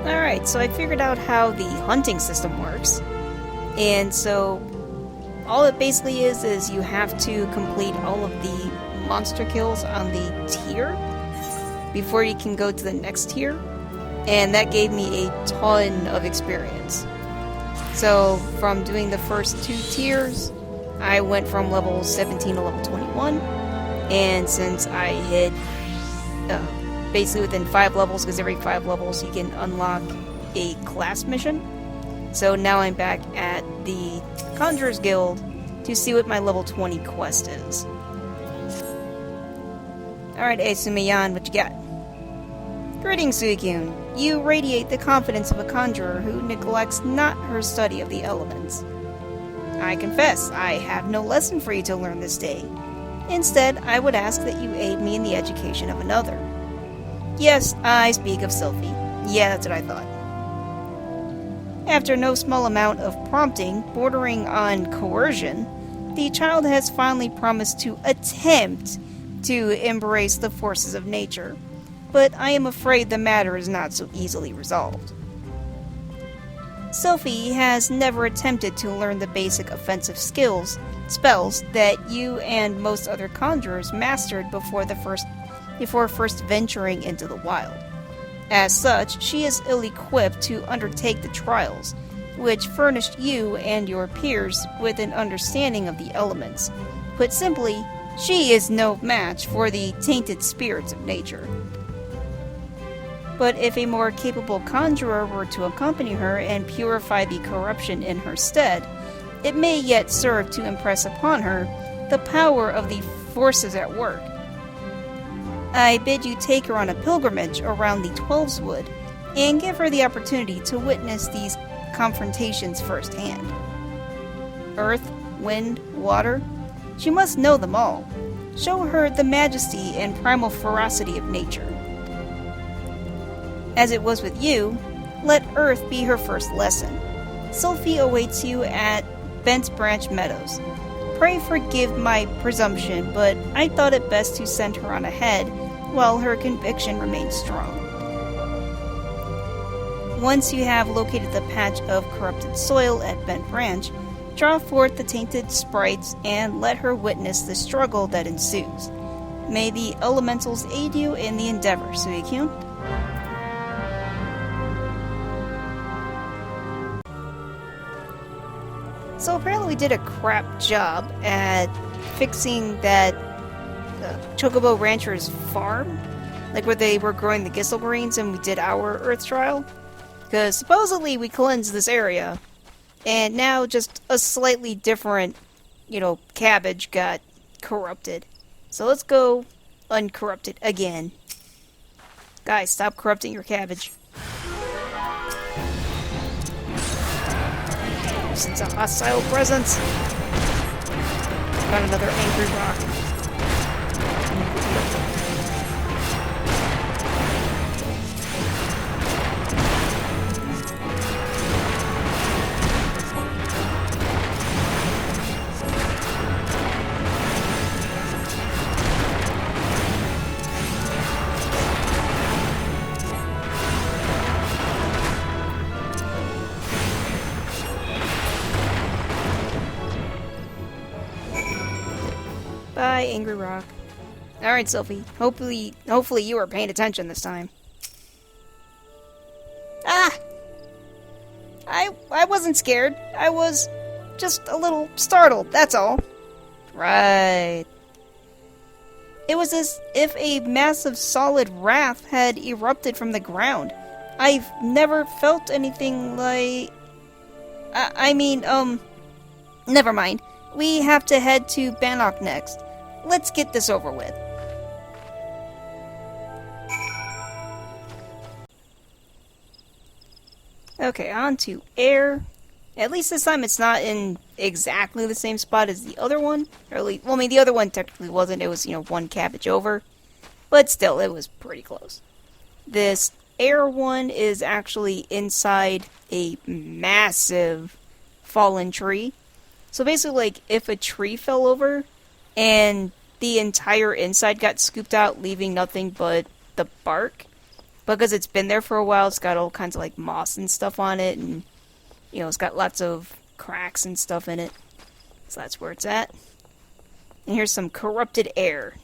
Alright, so I figured out how the hunting system works. And so, all it basically is you have to complete all of the monster kills on the tier before you can go to the next tier. And that gave me a ton of experience. So, from doing the first 2 tiers, I went from level 17 to level 21. And since I hit basically within 5 levels, because every 5 levels you can unlock a class mission. So now I'm back at the Conjurer's Guild to see what my level 20 quest is. Alright, Asumayan, what you got? Greetings, Suikyun. You radiate the confidence of a conjurer who neglects not her study of the elements. I confess, I have no lesson for you to learn this day. Instead, I would ask that you aid me in the education of another. Yes, I speak of Sylphie. Yeah, that's what I thought. After no small amount of prompting, bordering on coercion, the child has finally promised to attempt to embrace the forces of nature, but I am afraid the matter is not so easily resolved. Sylphie has never attempted to learn the basic offensive spells that you and most other conjurers mastered before first venturing into the wild. As such, she is ill-equipped to undertake the trials, which furnished you and your peers with an understanding of the elements. Put simply, she is no match for the tainted spirits of nature. But if a more capable conjurer were to accompany her and purify the corruption in her stead, it may yet serve to impress upon her the power of the forces at work. I bid you take her on a pilgrimage around the Twelveswood and give her the opportunity to witness these confrontations firsthand. Earth, wind, water, she must know them all. Show her the majesty and primal ferocity of nature. As it was with you, let Earth be her first lesson. Sylphie awaits you at Bent Branch Meadows. Pray forgive my presumption, but I thought it best to send her on ahead while her conviction remains strong. Once you have located the patch of corrupted soil at Bent Branch, draw forth the tainted sprites and let her witness the struggle that ensues. May the elementals aid you in the endeavor, Suikyun. So apparently we did a crap job at fixing that Chocobo Rancher's farm, like where they were growing the Gisselgreens and we did our Earth trial. Because supposedly we cleansed this area, and now just a slightly different, cabbage got corrupted. So let's go uncorrupt it again. Guys, stop corrupting your cabbage. It's a hostile presence. Got another angry rock. Bye, Angry Rock. Alright, Sylphie. Hopefully you were paying attention this time. Ah! I wasn't scared. I was just a little startled, that's all. Right. It was as if a massive solid wrath had erupted from the ground. I've never felt anything like... Never mind. We have to head to Bannock next. Let's get this over with. Okay, on to air. At least this time it's not in exactly the same spot as the other one. Or at least, the other one technically wasn't. It was, one cabbage over. But still, it was pretty close. This air one is actually inside a massive fallen tree. So basically, if a tree fell over and the entire inside got scooped out, leaving nothing but the bark, because it's been there for a while, it's got all kinds of like moss and stuff on it, and you know, it's got lots of cracks and stuff in it. So that's where it's at. And here's some corrupted air.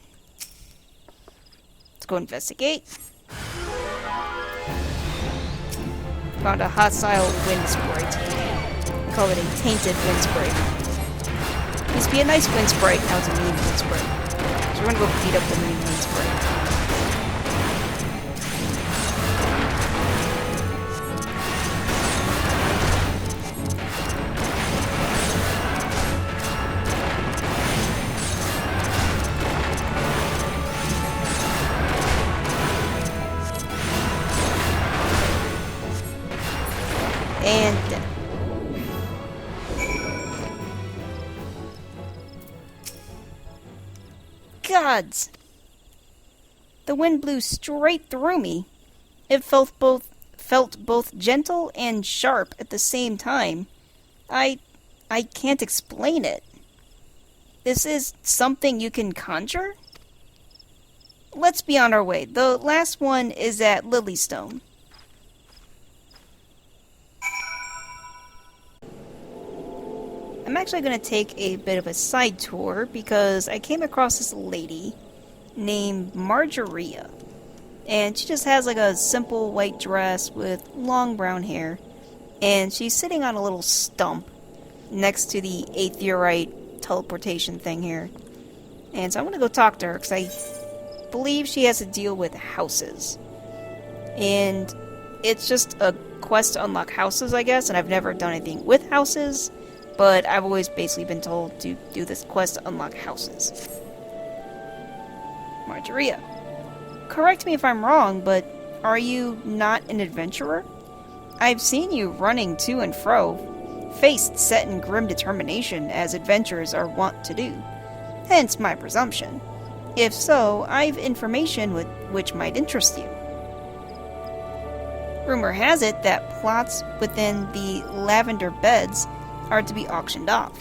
Let's go investigate. Found a hostile wind sprite. We call it a tainted wind sprite. Used to be a nice wind sprite, now it's a mean wind sprite. So we're gonna go beat up the mean wind sprite. And gods! The wind blew straight through me. It felt both gentle and sharp at the same time. I can't explain it. This is something you can conjure? Let's be on our way. The last one is at Lilystone. I'm actually going to take a bit of a side tour because I came across this lady named Marjoria. And she just has like a simple white dress with long brown hair. And she's sitting on a little stump next to the aetheorite teleportation thing here. And so I'm going to go talk to her because I believe she has to deal with houses. And it's just a quest to unlock houses, I guess. And I've never done anything with houses. But I've always basically been told to do this quest to unlock houses. Marjoria. Correct me if I'm wrong, but are you not an adventurer? I've seen you running to and fro, face set in grim determination as adventurers are wont to do. Hence my presumption. If so, I've information which might interest you. Rumor has it that plots within the Lavender Beds are to be auctioned off.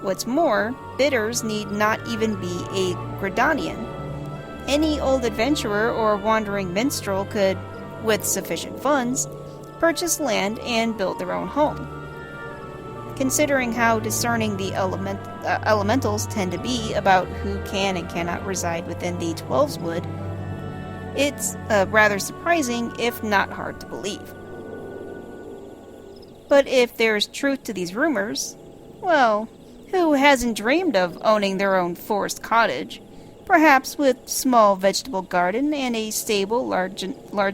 What's more, bidders need not even be a Gridanian. Any old adventurer or wandering minstrel could, with sufficient funds, purchase land and build their own home. Considering how discerning the elementals tend to be about who can and cannot reside within the Twelveswood, it's rather surprising, if not hard to believe. But if there's truth to these rumors, well, who hasn't dreamed of owning their own forest cottage, perhaps with small vegetable garden and a stable large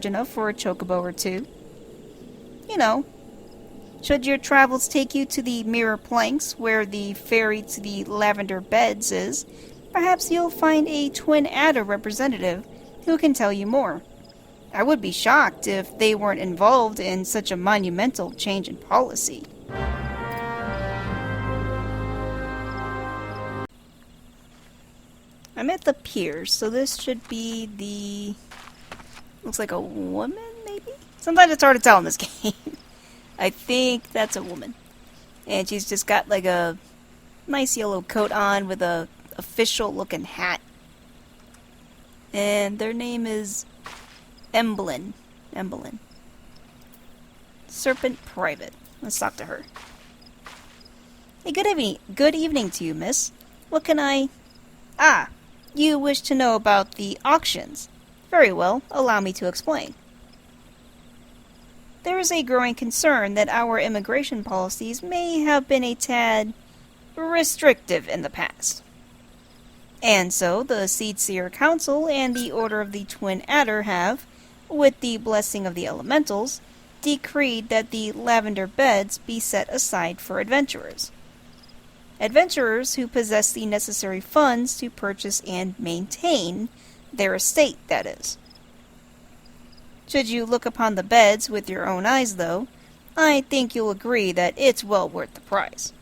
enough for a chocobo or two? You know, should your travels take you to the Mirror Planks, where the ferry to the Lavender Beds is, perhaps you'll find a Twin Adder representative who can tell you more. I would be shocked if they weren't involved in such a monumental change in policy. I'm at the pier, so this should be the... looks like a woman, maybe? Sometimes it's hard to tell in this game. I think that's a woman. And she's just got like a nice yellow coat on with a official looking hat. And their name is Emblyn. Serpent Private. Let's talk to her. Hey, good evening to you, miss. What can I... Ah, you wish to know about the auctions. Very well, allow me to explain. There is a growing concern that our immigration policies may have been a tad restrictive in the past. And so, the Seedseer Council and the Order of the Twin Adder have, with the blessing of the elementals, decreed that the Lavender Beds be set aside for adventurers. Adventurers who possess the necessary funds to purchase and maintain their estate, that is. Should you look upon the beds with your own eyes, though, I think you'll agree that it's well worth the price.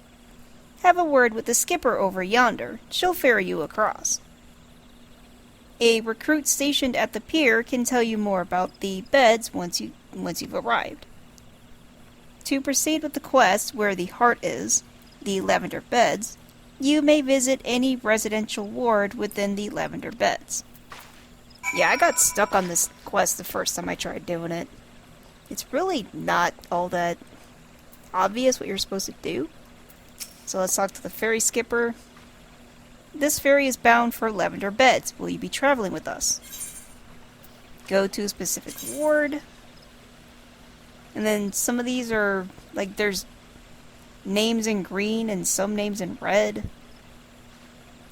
Have a word with the skipper over yonder. She'll ferry you across. A recruit stationed at the pier can tell you more about the beds once you've arrived. To proceed with the quest where the heart is, the Lavender Beds, you may visit any residential ward within the Lavender Beds. Yeah, I got stuck on this quest the first time I tried doing it. It's really not all that obvious what you're supposed to do. So let's talk to the ferry skipper. This ferry is bound for Lavender Beds. Will you be traveling with us? Go to a specific ward. And then some of these are, like, there's names in green and some names in red.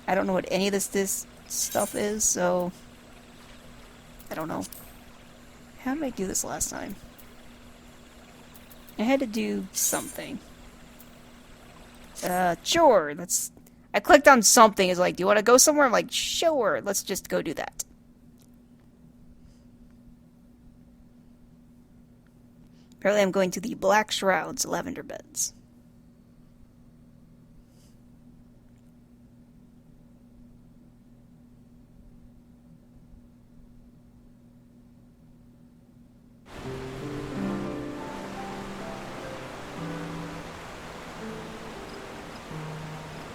I don't know what any of this stuff is, so I don't know. How did I do this last time? I had to do something. Sure, I clicked on something. It's like, do you want to go somewhere? I'm like, sure, let's just go do that. Apparently I'm going to the Black Shrouds, Lavender Beds.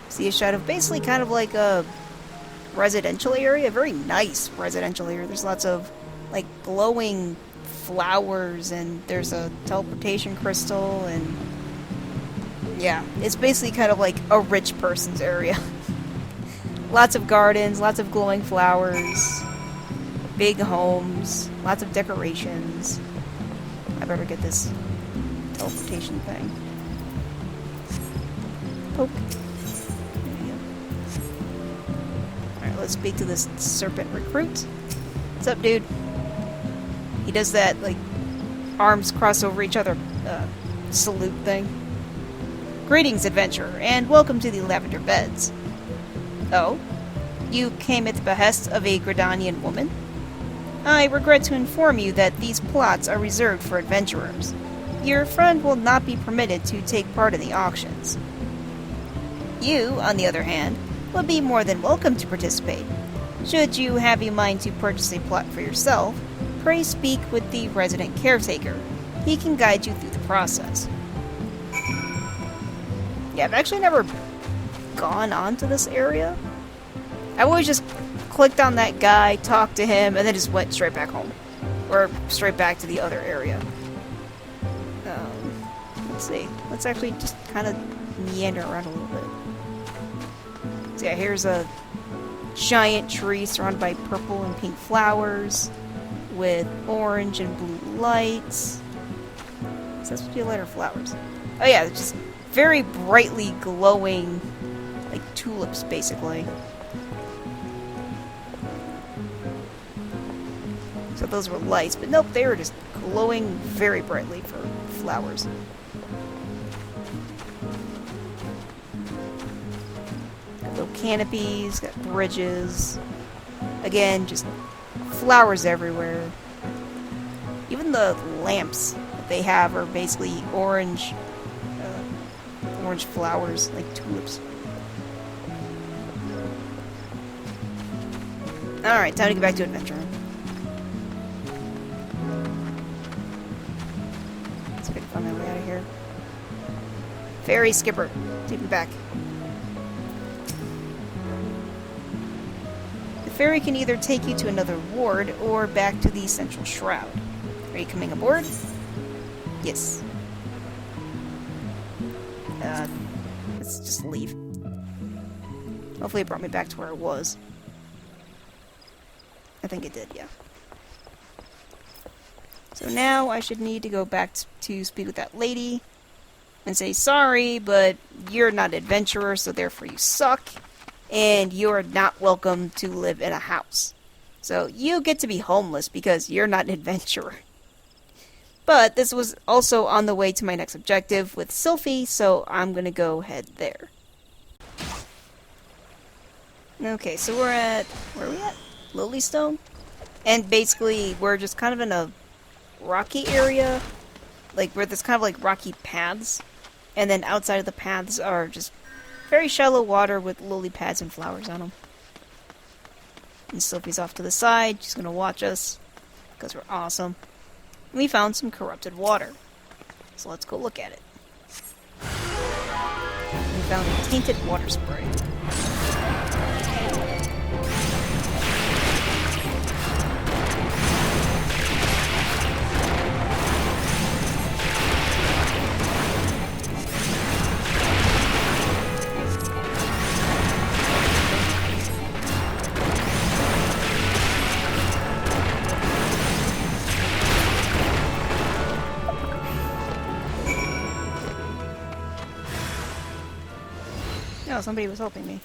See a shot of basically kind of like a residential area, a very nice residential area. There's lots of like glowing flowers and there's a teleportation crystal and yeah, it's basically kind of like a rich person's area. Lots of gardens, lots of glowing flowers, big homes, lots of decorations. I better get this teleportation thing. Poke. Let's speak to this serpent recruit. What's up, dude? He does that, like, arms cross over each other salute thing. Greetings, adventurer, and welcome to the Lavender Beds. Oh? You came at the behest of a Gridanian woman? I regret to inform you that these plots are reserved for adventurers. Your friend will not be permitted to take part in the auctions. You, on the other hand, would be more than welcome to participate. Should you have in mind to purchase a plot for yourself, pray speak with the resident caretaker. He can guide you through the process. Yeah, I've actually never gone onto this area. I always just clicked on that guy, talked to him, and then just went straight back home. Or straight back to the other area. Let's see. Let's actually just kind of meander around a little bit. So yeah, here's a giant tree surrounded by purple and pink flowers with orange and blue lights. Is that supposed to be a light or flowers? Oh yeah, it's just very brightly glowing, like tulips, basically. So those were lights, but nope, they were just glowing very brightly for flowers. Little canopies, got bridges. Again, just flowers everywhere. Even the lamps that they have are basically orange, orange flowers, like tulips. Alright, time to get back to adventuring. Let's see if I can find my way out of here. Ferry skipper, take me back. The ferry can either take you to another ward or back to the central shroud. Are you coming aboard? Yes. Let's just leave. Hopefully it brought me back to where I was. I think it did, yeah. So now I should need to go back to speak with that lady and say, sorry, but you're not an adventurer, so therefore you suck, and you're not welcome to live in a house. So you get to be homeless because you're not an adventurer. But this was also on the way to my next objective with Sylphie, so I'm gonna go head there. Okay, so we're at... where are we at? Lilystone? And basically, we're just kind of in a rocky area. Like, where there's kind of like rocky paths. And then outside of the paths are just very shallow water with lily pads and flowers on them. And Sylphie's off to the side. She's gonna watch us. Because we're awesome. And we found some corrupted water. So let's go look at it. We found a tainted water spray. thought somebody was helping me.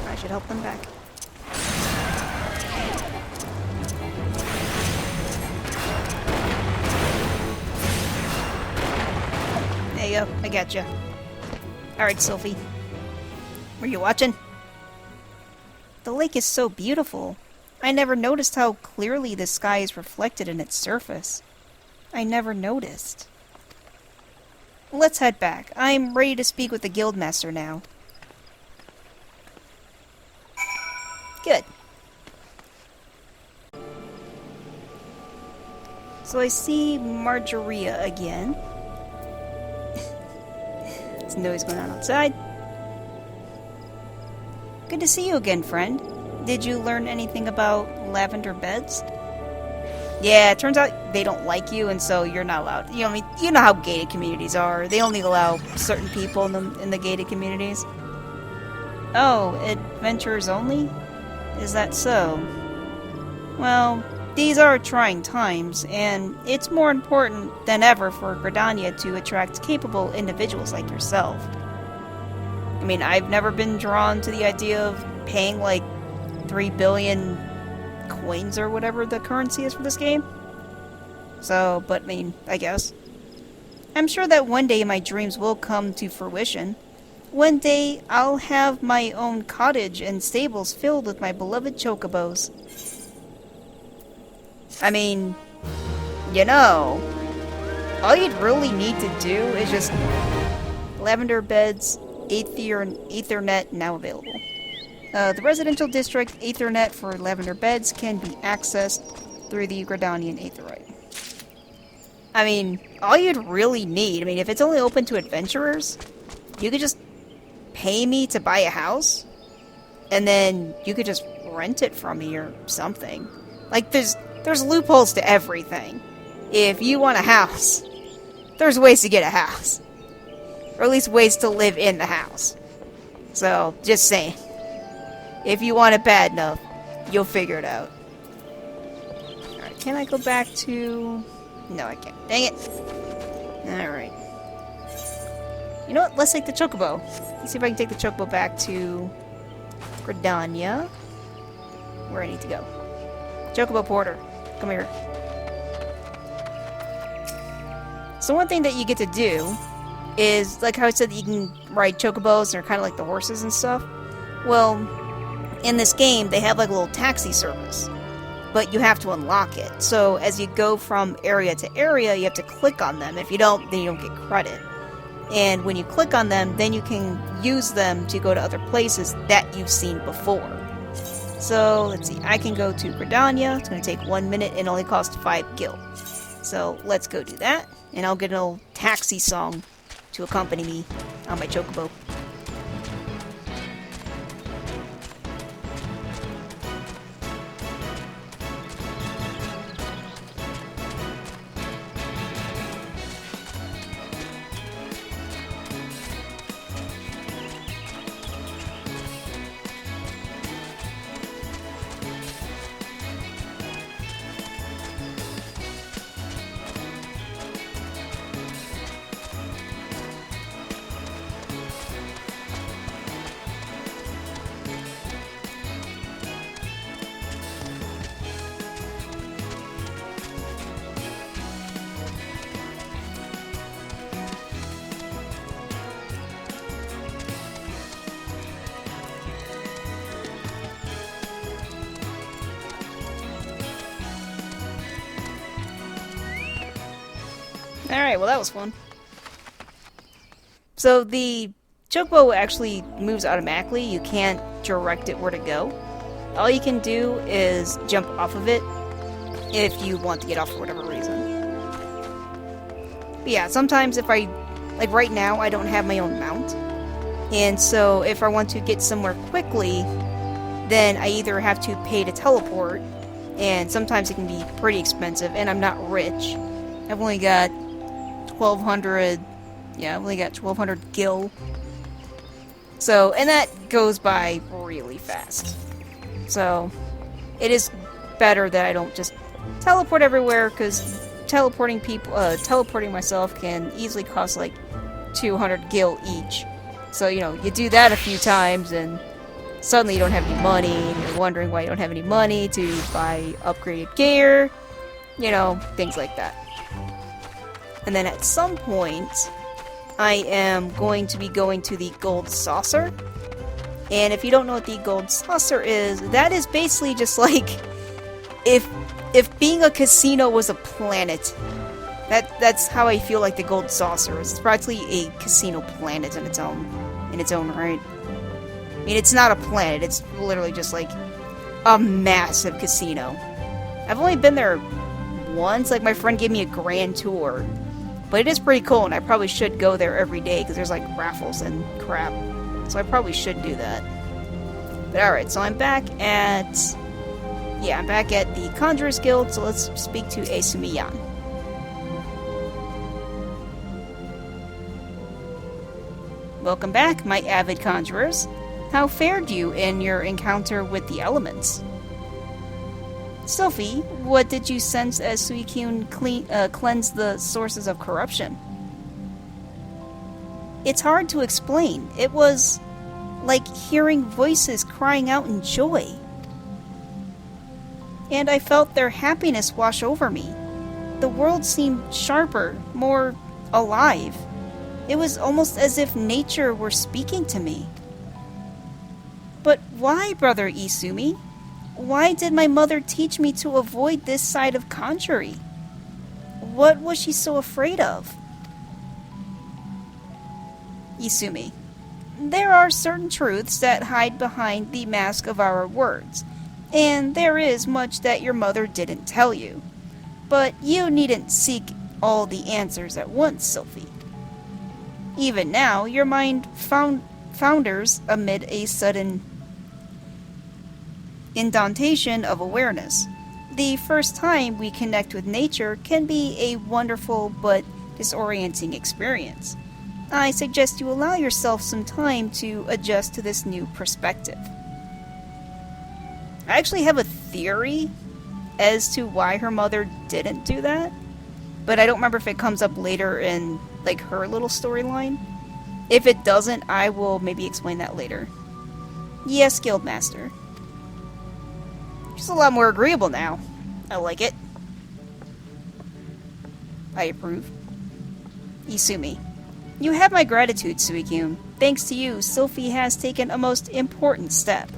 I should help them back. There you go. I got you. Alright, Sylphie. Were you watching? The lake is so beautiful. I never noticed how clearly the sky is reflected in its surface. I never noticed. Let's head back. I'm ready to speak with the guildmaster now. Good. So I see Marjoria again. There's noise going on outside. Good to see you again, friend. Did you learn anything about lavender beds? Yeah, it turns out they don't like you, and so you're not allowed. You know how gated communities are. They only allow certain people in the gated communities. Oh, adventurers only? Is that so? Well, these are trying times, and it's more important than ever for Gridania to attract capable individuals like yourself. I mean, I've never been drawn to the idea of paying like 3 billion coins or whatever the currency is for this game. So, but I mean, I guess. I'm sure that one day my dreams will come to fruition. One day I'll have my own cottage and stables filled with my beloved chocobos. I mean, you know, all you'd really need to do is just lavender beds, Aethernet now available. The residential district Aethernet for lavender beds can be accessed through the Gridanian Aetherite. I mean, all you'd really need, I mean, if it's only open to adventurers, you could just pay me to buy a house, and then you could just rent it from me or something. Like, there's loopholes to everything. If you want a house, there's ways to get a house. Or at least ways to live in the house. So, just saying. If you want it bad enough, you'll figure it out. Alright, can I go back to... No, I can't. Dang it! Alright. You know what? Let's take the chocobo. Let's see if I can take the chocobo back to... Gridania. Where I need to go. Chocobo Porter. Come here. So one thing that you get to do is, like how I said that you can ride chocobos, they're kind of like the horses and stuff. Well, in this game, they have like a little taxi service, but you have to unlock it. So as you go from area to area, you have to click on them. If you don't, then you don't get credit. And when you click on them, then you can use them to go to other places that you've seen before. So, let's see, I can go to Gridania. It's going to take 1 minute and only cost 5 gil. So, let's go do that. And I'll get an old taxi song to accompany me on my chocobo. Alright, well that was fun. So the chocobo actually moves automatically. You can't direct it where to go. All you can do is jump off of it if you want to get off for whatever reason. But yeah, sometimes if I... Like right now, I don't have my own mount. And so if I want to get somewhere quickly, then I either have to pay to teleport, and sometimes it can be pretty expensive, and I'm not rich. I've only got 1,200... Yeah, I've only got 1,200 gil. So, and that goes by really fast. So, it is better that I don't just teleport everywhere, because teleporting myself can easily cost like 200 gil each. So, you know, you do that a few times and suddenly you don't have any money, and you're wondering why you don't have any money to buy upgraded gear, you know, things like that. And then at some point, I am going to be going to the Gold Saucer. And if you don't know what the Gold Saucer is, that is basically just like if being a casino was a planet. That's how I feel like the Gold Saucer is. It's practically a casino planet in its own right. I mean, it's not a planet, it's literally just like a massive casino. I've only been there once, like my friend gave me a grand tour. But it is pretty cool, and I probably should go there every day, because there's like raffles and crap. So I probably should do that. But alright, so I'm back at the Conjurers Guild, so let's speak to Asumi-yan. Welcome back, my avid conjurers. How fared you in your encounter with the elements? Sophie, what did you sense as Suikyun cleansed the sources of corruption? It's hard to explain. It was like hearing voices crying out in joy. And I felt their happiness wash over me. The world seemed sharper, more alive. It was almost as if nature were speaking to me. But why, Brother Isumi? Why did my mother teach me to avoid this side of conjury? What was she so afraid of? Isumi. There are certain truths that hide behind the mask of our words, and there is much that your mother didn't tell you. But you needn't seek all the answers at once, Sophie. Even now, your mind founders amid a sudden indentation of awareness. The first time we connect with nature can be a wonderful but disorienting experience. I suggest you allow yourself some time to adjust to this new perspective. I actually have a theory as to why her mother didn't do that, but I don't remember if it comes up later in like her little storyline. If it doesn't, I will maybe explain that later. Yes, Guildmaster. She's a lot more agreeable now. I like it. I approve. Isumi. You have my gratitude, Suikyun. Thanks to you, Sophie has taken a most important step.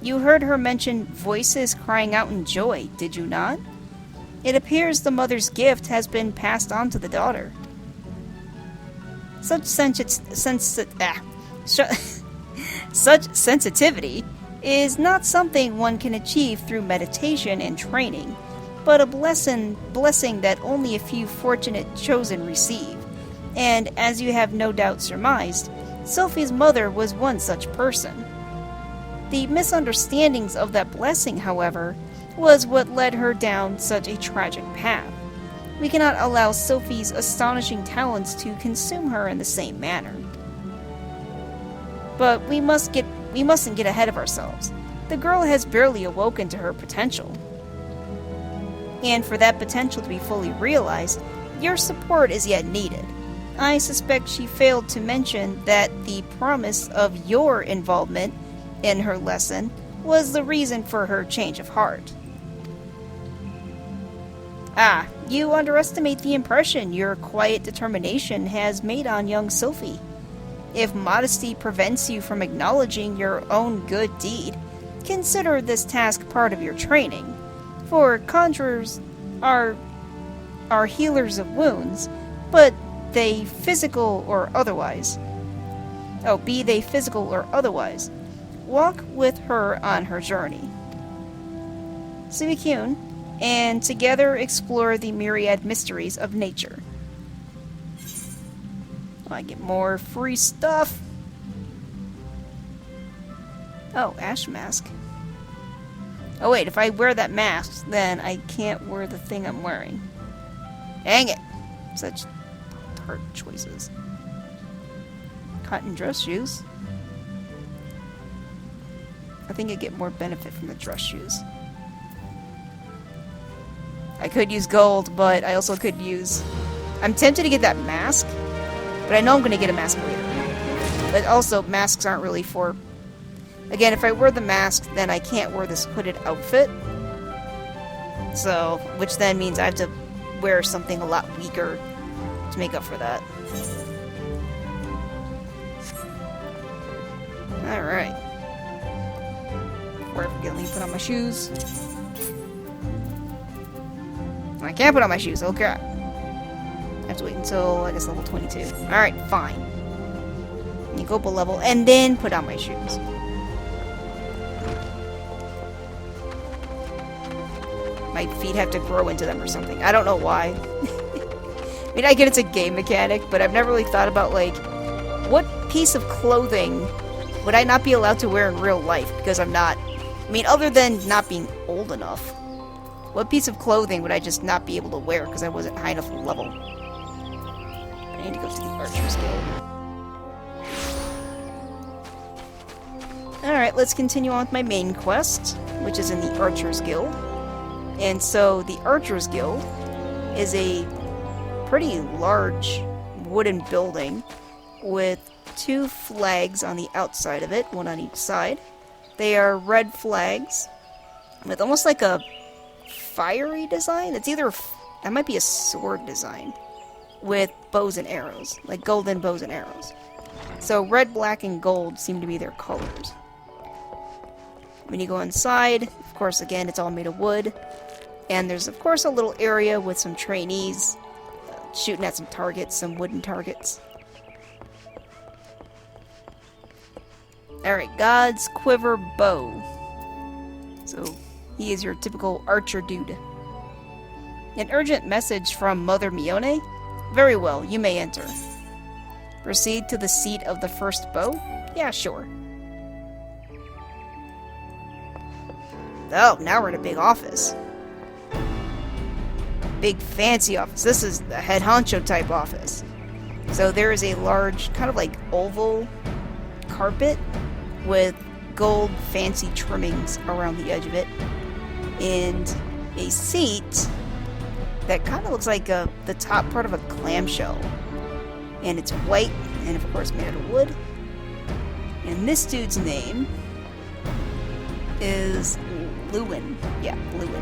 You heard her mention voices crying out in joy, did you not? It appears the mother's gift has been passed on to the daughter. Such sensitivity is not something one can achieve through meditation and training, but a blessing that only a few fortunate chosen receive. And as you have no doubt surmised, Sophie's mother was one such person. The misunderstandings of that blessing, however, was what led her down such a tragic path. We cannot allow Sophie's astonishing talents to consume her in the same manner. But we mustn't get ahead of ourselves. The girl has barely awoken to her potential. And for that potential to be fully realized, your support is yet needed. I suspect she failed to mention that the promise of your involvement in her lesson was the reason for her change of heart. Ah, you underestimate the impression your quiet determination has made on young Sophie. If modesty prevents you from acknowledging your own good deed, consider this task part of your training. For conjurers are healers of wounds, but they physical or otherwise. Be they physical or otherwise. Walk with her on her journey. Suikyun, and together explore the myriad mysteries of nature. I get more free stuff. Oh, ash mask. Oh wait, if I wear that mask, then I can't wear the thing I'm wearing. Dang it! Such hard choices. Cotton dress shoes. I think I get more benefit from the dress shoes. I could use gold, but I also could use... I'm tempted to get that mask, But I know I'm going to get a mask later. But also, masks aren't really for... Again, if I wear the mask, then I can't wear this hooded outfit. So, which then means I have to wear something a lot weaker to make up for that. Alright. Before I forget, let me put on my shoes. I can't put on my shoes, oh crap. I have to wait until, I guess, level 22. Alright, fine. You go up a level, and then put on my shoes. My feet have to grow into them or something. I don't know why. I mean, I get it's a game mechanic, but I've never really thought about, like, what piece of clothing would I not be allowed to wear in real life? Because I'm not... I mean, other than not being old enough. What piece of clothing would I just not be able to wear because I wasn't high enough level? I need to go to the Archer's Guild. Alright, let's continue on with my main quest, which is in the Archer's Guild. And so, the Archer's Guild is a pretty large wooden building with 2 flags on the outside of it, one on each side. They are red flags with almost like a fiery design. It's either... that might be a sword design with bows and arrows, like golden bows and arrows. So red, black, and gold seem to be their colors. When you go inside, of course, again, it's all made of wood. And there's, of course, a little area with some trainees shooting at some targets, some wooden targets. Alright, God's Quiver Bow. So, he is your typical archer dude. An urgent message from Mother Mione? Very well, you may enter. Proceed to the seat of the first bow? Yeah, sure. Oh, now we're in a big office. Big fancy office. This is the head honcho type office. So there is a large, kind of like oval carpet with gold fancy trimmings around the edge of it. And a seat that kind of looks like the top part of a clamshell. And it's white, and of course made out of wood. And this dude's name is Lewin. Yeah, Lewin.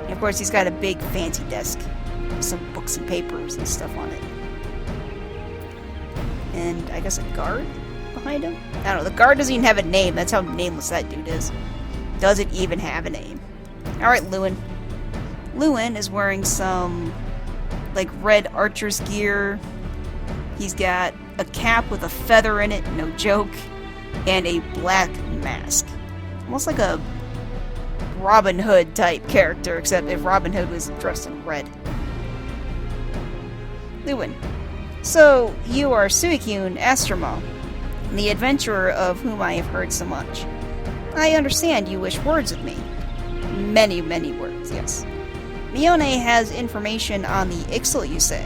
And of course he's got a big fancy desk with some books and papers and stuff on it. And I guess a guard behind him? I don't know, the guard doesn't even have a name. That's how nameless that dude is. Doesn't even have a name. Alright, Lewin. Lewin is wearing some, like, red archer's gear. He's got a cap with a feather in it, no joke, and a black mask. Almost like a Robin Hood type character, except if Robin Hood was dressed in red. Lewin. So, you are Suicune Astromon, the adventurer of whom I have heard so much. I understand you wish words with me. Many, many words, yes. Mione has information on the Ixal, you say.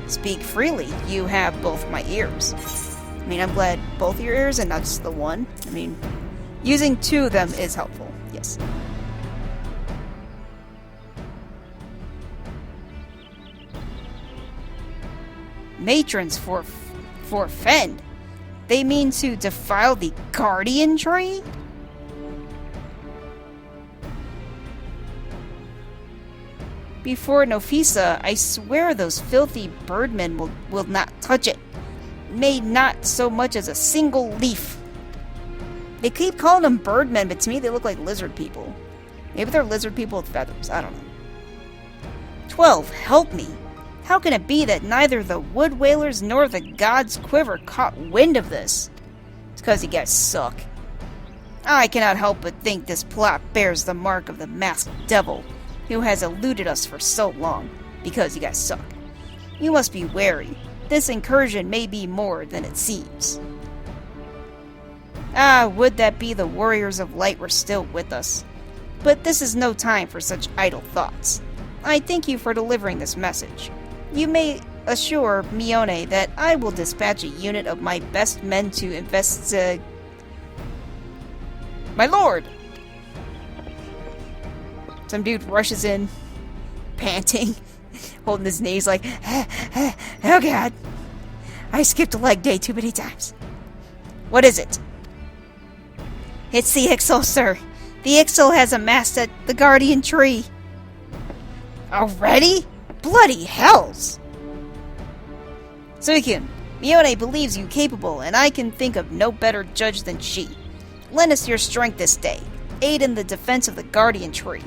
Speak freely, you have both my ears. I mean, I'm glad both your ears and not just the one. I mean, using 2 of them is helpful, yes. Matrons forfend. They mean to defile the guardian tree? Before Nofisa, I swear those filthy birdmen will not touch it. May not so much as a single leaf. They keep calling them birdmen, but to me they look like lizard people. Maybe they're lizard people with feathers, I don't know. 12, help me. How can it be that neither the Wood Whalers nor the God's Quiver caught wind of this? It's because you guys suck. I cannot help but think this plot bears the mark of the masked devil, who has eluded us for so long, because you guys suck. You must be wary. This incursion may be more than it seems. Ah, would that be the Warriors of Light were still with us. But this is no time for such idle thoughts. I thank you for delivering this message. You may assure Mione that I will dispatch a unit of my best men to investigate... My lord! Some dude rushes in, panting, holding his knees like, oh god. I skipped leg day too many times. What is it? It's the Ixal, sir. The Ixal has amassed at the Guardian Tree. Already? Bloody hells! Suicune, Mione believes you capable, and I can think of no better judge than she. Lend us your strength this day. Aid in the defense of the Guardian Tree.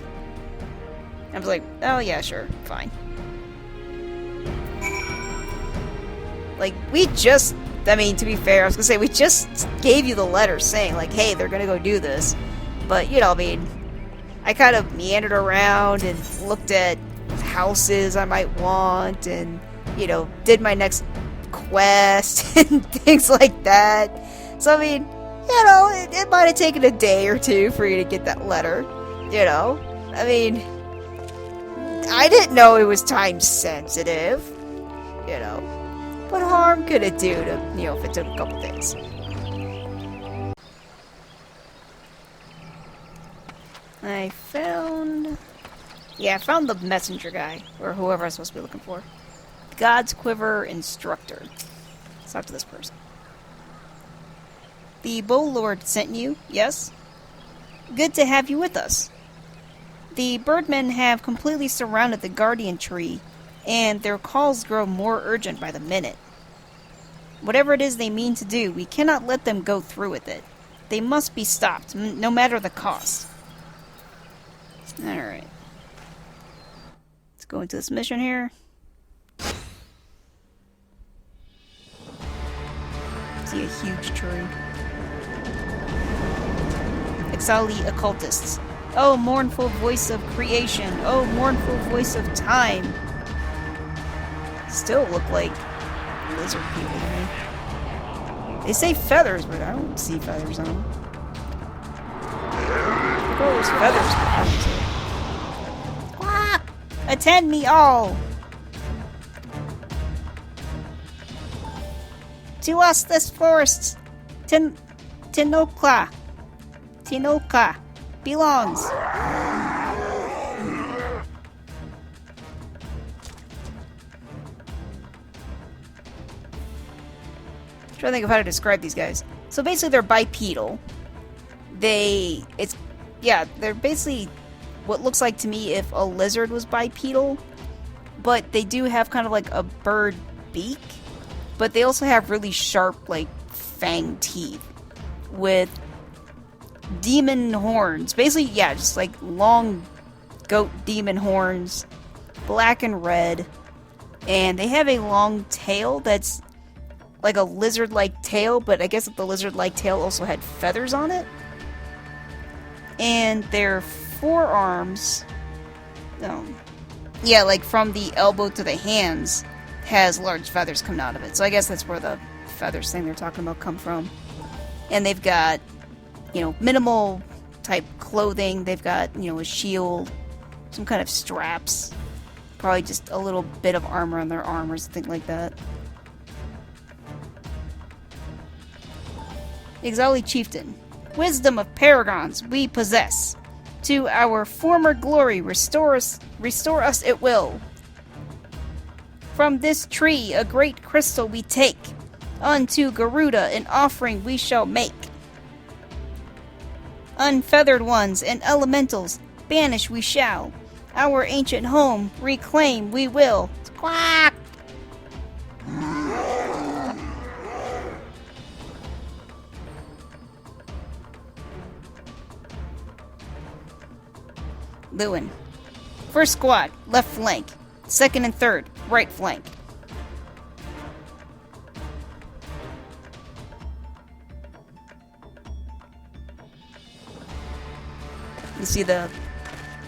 I was like, oh yeah, sure, fine. Like, we just, I mean, to be fair, I was gonna say, we just gave you the letter saying, like, hey, they're gonna go do this. But, you know, I mean, I kind of meandered around and looked at houses I might want and, you know, did my next quest and things like that. So, I mean, you know, it might have taken a day or two for you to get that letter, you know? I mean, I didn't know it was time sensitive, you know? What harm could it do to, you know, if it took a couple days? I found the messenger guy, or whoever I'm supposed to be looking for. God's Quiver Instructor. Let's talk to this person. The Bow Lord sent you, yes? Good to have you with us. The Birdmen have completely surrounded the Guardian Tree, and their calls grow more urgent by the minute. Whatever it is they mean to do, we cannot let them go through with it. They must be stopped, no matter the cost. Alright. Let's go into this mission here. See a huge tree. Ixali occultists. Oh, mournful voice of creation. Oh, mournful voice of time. Still look like lizard people to me. They say feathers, but I don't see feathers on them. Look at all those feathers behind it. Quack! Attend me all! To us this forest, Tinoka belongs. Trying to think of how to describe these guys. So basically they're bipedal. They're basically what looks like to me if a lizard was bipedal, but they do have kind of like a bird beak, but they also have really sharp, like, fang teeth with demon horns. Basically, yeah, just like long goat demon horns, black and red, and they have a long tail that's like a lizard-like tail, but I guess the lizard-like tail also had feathers on it. And their forearms, like from the elbow to the hands, has large feathers coming out of it. So I guess that's where the feathers thing they're talking about come from. And they've got, minimal type clothing. They've got, a shield, some kind of straps, probably just a little bit of armor on their arm or something like that. Ixali Chieftain. Wisdom of paragons we possess. To our former glory restore us it will. From this tree a great crystal we take. Unto Garuda an offering we shall make. Unfeathered ones and elementals banish we shall. Our ancient home reclaim we will. Quack! Lewin. First squad, left flank. Second and third, right flank. You see the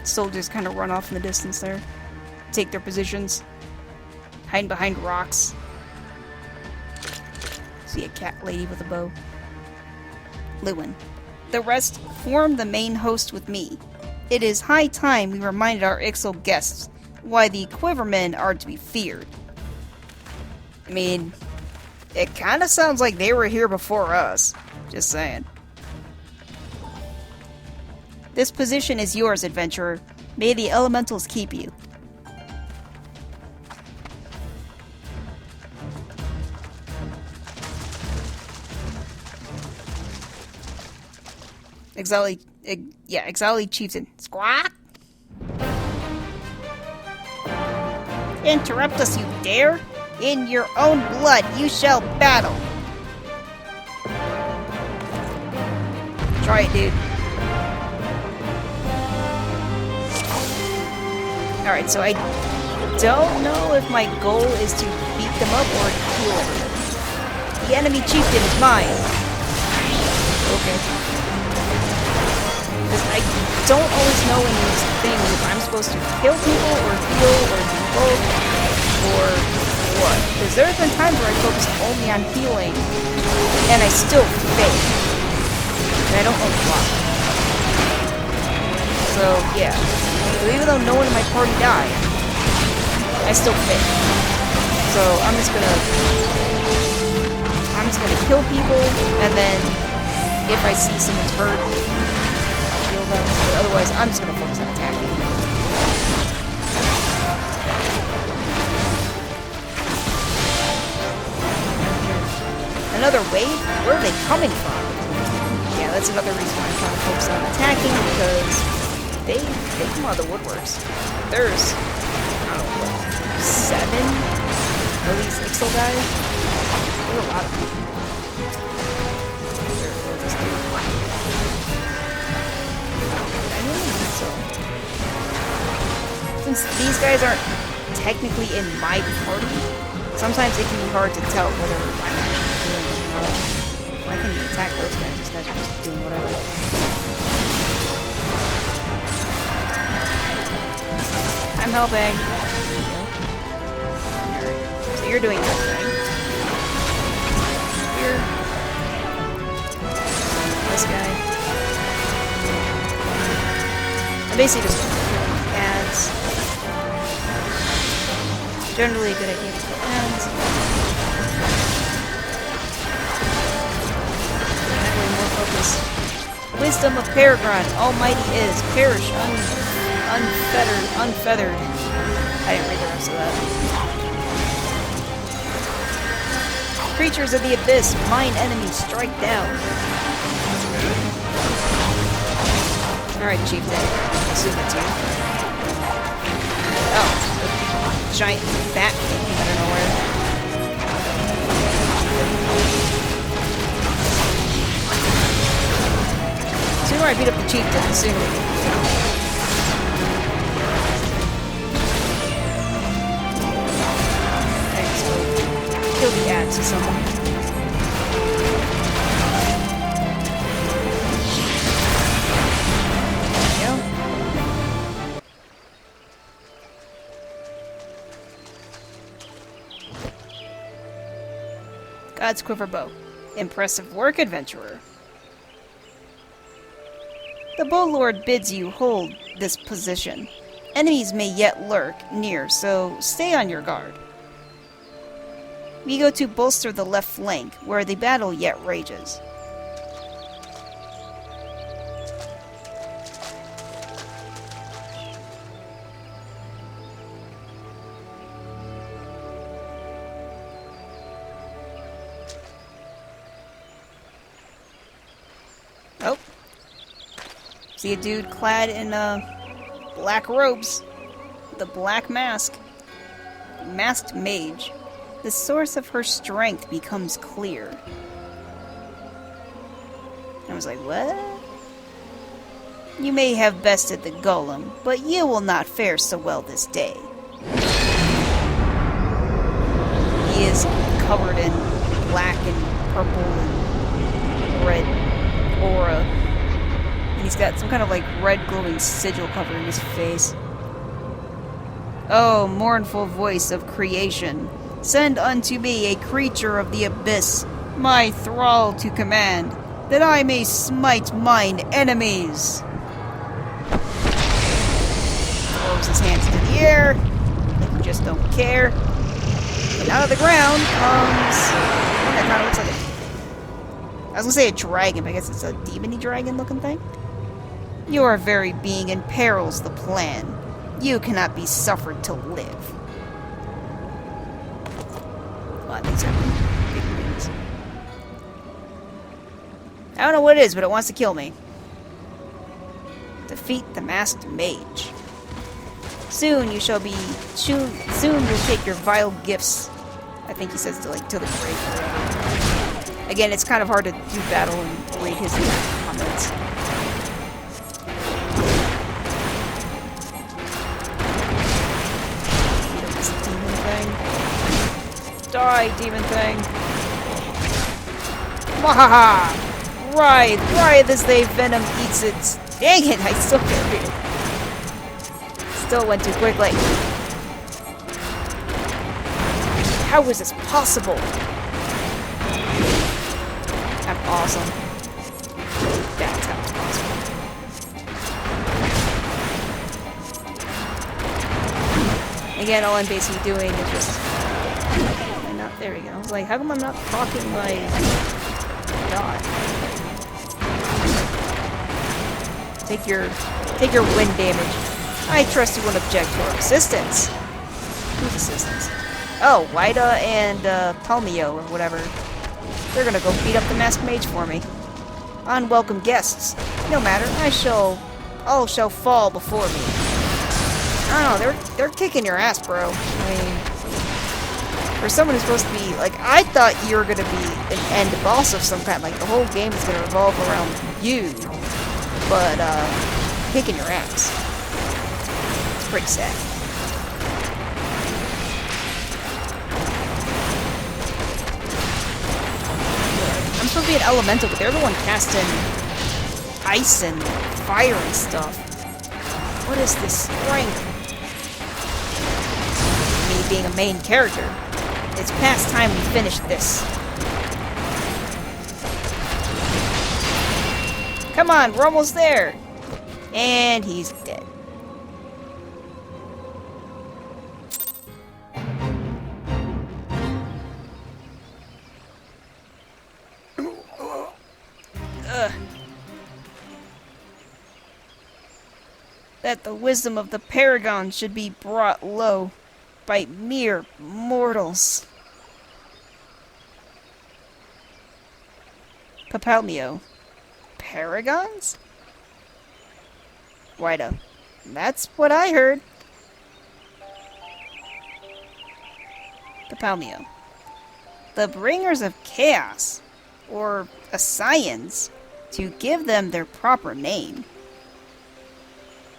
soldiers kind of run off in the distance there. Take their positions. Hiding behind rocks. See a cat lady with a bow. Lewin. The rest form the main host with me. It is high time we reminded our Ixal guests why the Quivermen are to be feared. I mean, it kind of sounds like they were here before us. Just saying. This position is yours, adventurer. May the elementals keep you. Exile Chieftain. Squawk! Interrupt us, you dare! In your own blood, you shall battle! Try it, dude. Alright, so I don't know if my goal is to beat them up or heal everybody. The enemy chieftain is mine. Okay. Because I don't always know in these things if I'm supposed to kill people or heal or do both or what. Because there's been times where I focused only on healing and I still fail. And I don't know why. So, yeah. So even though no one in my party died, I still fail. So I'm just gonna kill people, and then if I see someone's hurt, I'll heal them. But otherwise, I'm just gonna focus on attacking. Another wave? Where are they coming from? Yeah, that's another reason why I'm trying to focus on attacking, because they come out of the woodworks. There's, I don't know, what, 7 of these Ixal guys? There are a lot of them. Since these guys aren't technically in my party, sometimes it can be hard to tell whether I'm actually doing it or not. Why can't you attack those guys? These guys are just doing whatever. I'm helping. Alright. So you're doing your thing. Here. This guy. I'm basically just killing ads. Generally a good idea to kill ads. That way more focus. Wisdom of Peregrine, almighty is. Perish unfeathered. I didn't read the rest of that. Creatures of the abyss, mine enemies, strike down. Alright, chieftain. Assume it's you. Oh, a giant bat thing out of nowhere. The sooner I beat up the chieftain, the sooner we can. Kill the ads or something. There we go. God's Quiver Bow. Impressive work, adventurer. The Bow Lord bids you hold this position. Enemies may yet lurk near, so stay on your guard. We go to bolster the left flank, where the battle yet rages. Oh. See a dude clad in, black robes. The black mask. Masked mage. The source of her strength becomes clear. I was like, what? You may have bested the golem, but you will not fare so well this day. He is covered in black and purple and red aura. And he's got some kind of like red glowing sigil covering his face. Oh, mournful voice of creation. Send unto me a creature of the abyss, my thrall to command, that I may smite mine enemies. Throws his hands into the air, like you just don't care. And out of the ground comes... that kind of looks like a... I was gonna say a dragon, but I guess it's a demon-y dragon looking thing. Your very being imperils the plan. You cannot be suffered to live. These are big wings. I don't know what it is, but it wants to kill me. Defeat the masked mage. Soon you'll take your vile gifts. I think he says to the grave or whatever. Again, it's kind of hard to do battle and read his comments. This demon thing. Die, demon thing. Wahaha! Writhe as the venom eats it. Dang it, I still can't read it. Still went too quickly. How is this possible? I'm awesome. That's how it's possible. Again, all I'm basically doing is just... there we go. I was like, how come I'm not talking my god? Take your wind damage. I trust you won't object to our assistance. Whose assistance? Oh, Wida and Palmio or whatever. They're gonna go beat up the masked mage for me. Unwelcome guests. No matter, all shall fall before me. I don't know, they're kicking your ass, bro. I mean, for someone who's supposed to be like, I thought you were gonna be an end boss of some kind. Like the whole game is gonna revolve around you, but kicking your ass. It's pretty sad. I'm supposed to be an elemental, but they're the one casting ice and fire and stuff. What is this strength? Me being a main character. It's past time we finish this. Come on, we're almost there. And he's dead. That the wisdom of the Paragon should be brought low by mere mortals. Papalmio. Paragons? Wida. That's what I heard. Papalmio. The bringers of chaos, or Ascians, to give them their proper name.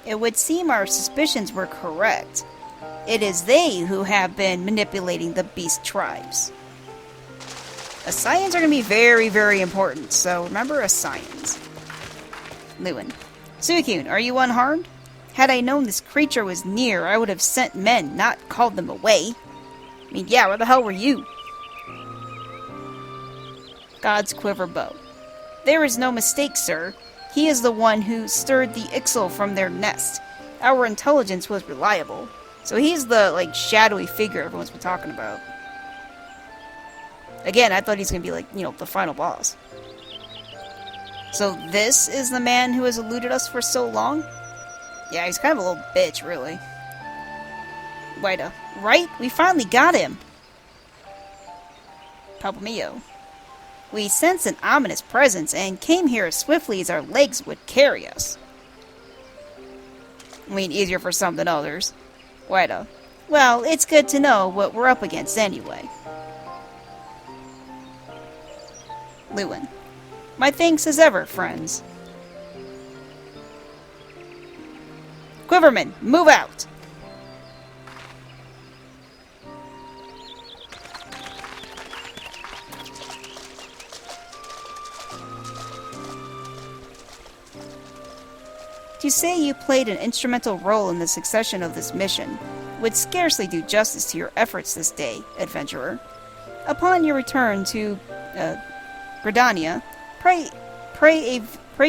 It would seem our suspicions were correct. It is they who have been manipulating the beast tribes. Ascians are going to be very, very important, so remember Ascians. Lewin. Suicune, are you unharmed? Had I known this creature was near, I would have sent men, not called them away. I mean, yeah, where the hell were you? God's Quiver Bow. There is no mistake, sir. He is the one who stirred the Ixal from their nest. Our intelligence was reliable. So he's the, shadowy figure everyone's been talking about. Again, I thought he's gonna be, the final boss. So this is the man who has eluded us for so long? Yeah, he's kind of a little bitch, really. Wida. Right? We finally got him! Papalmio. We sensed an ominous presence and came here as swiftly as our legs would carry us. I mean, easier for some than others. Wida. Well, it's good to know what we're up against anyway. Lewin. My thanks as ever, friends. Quiverman, move out! To say you played an instrumental role in the succession of this mission would scarcely do justice to your efforts this day, adventurer. Upon your return to Gridania, pray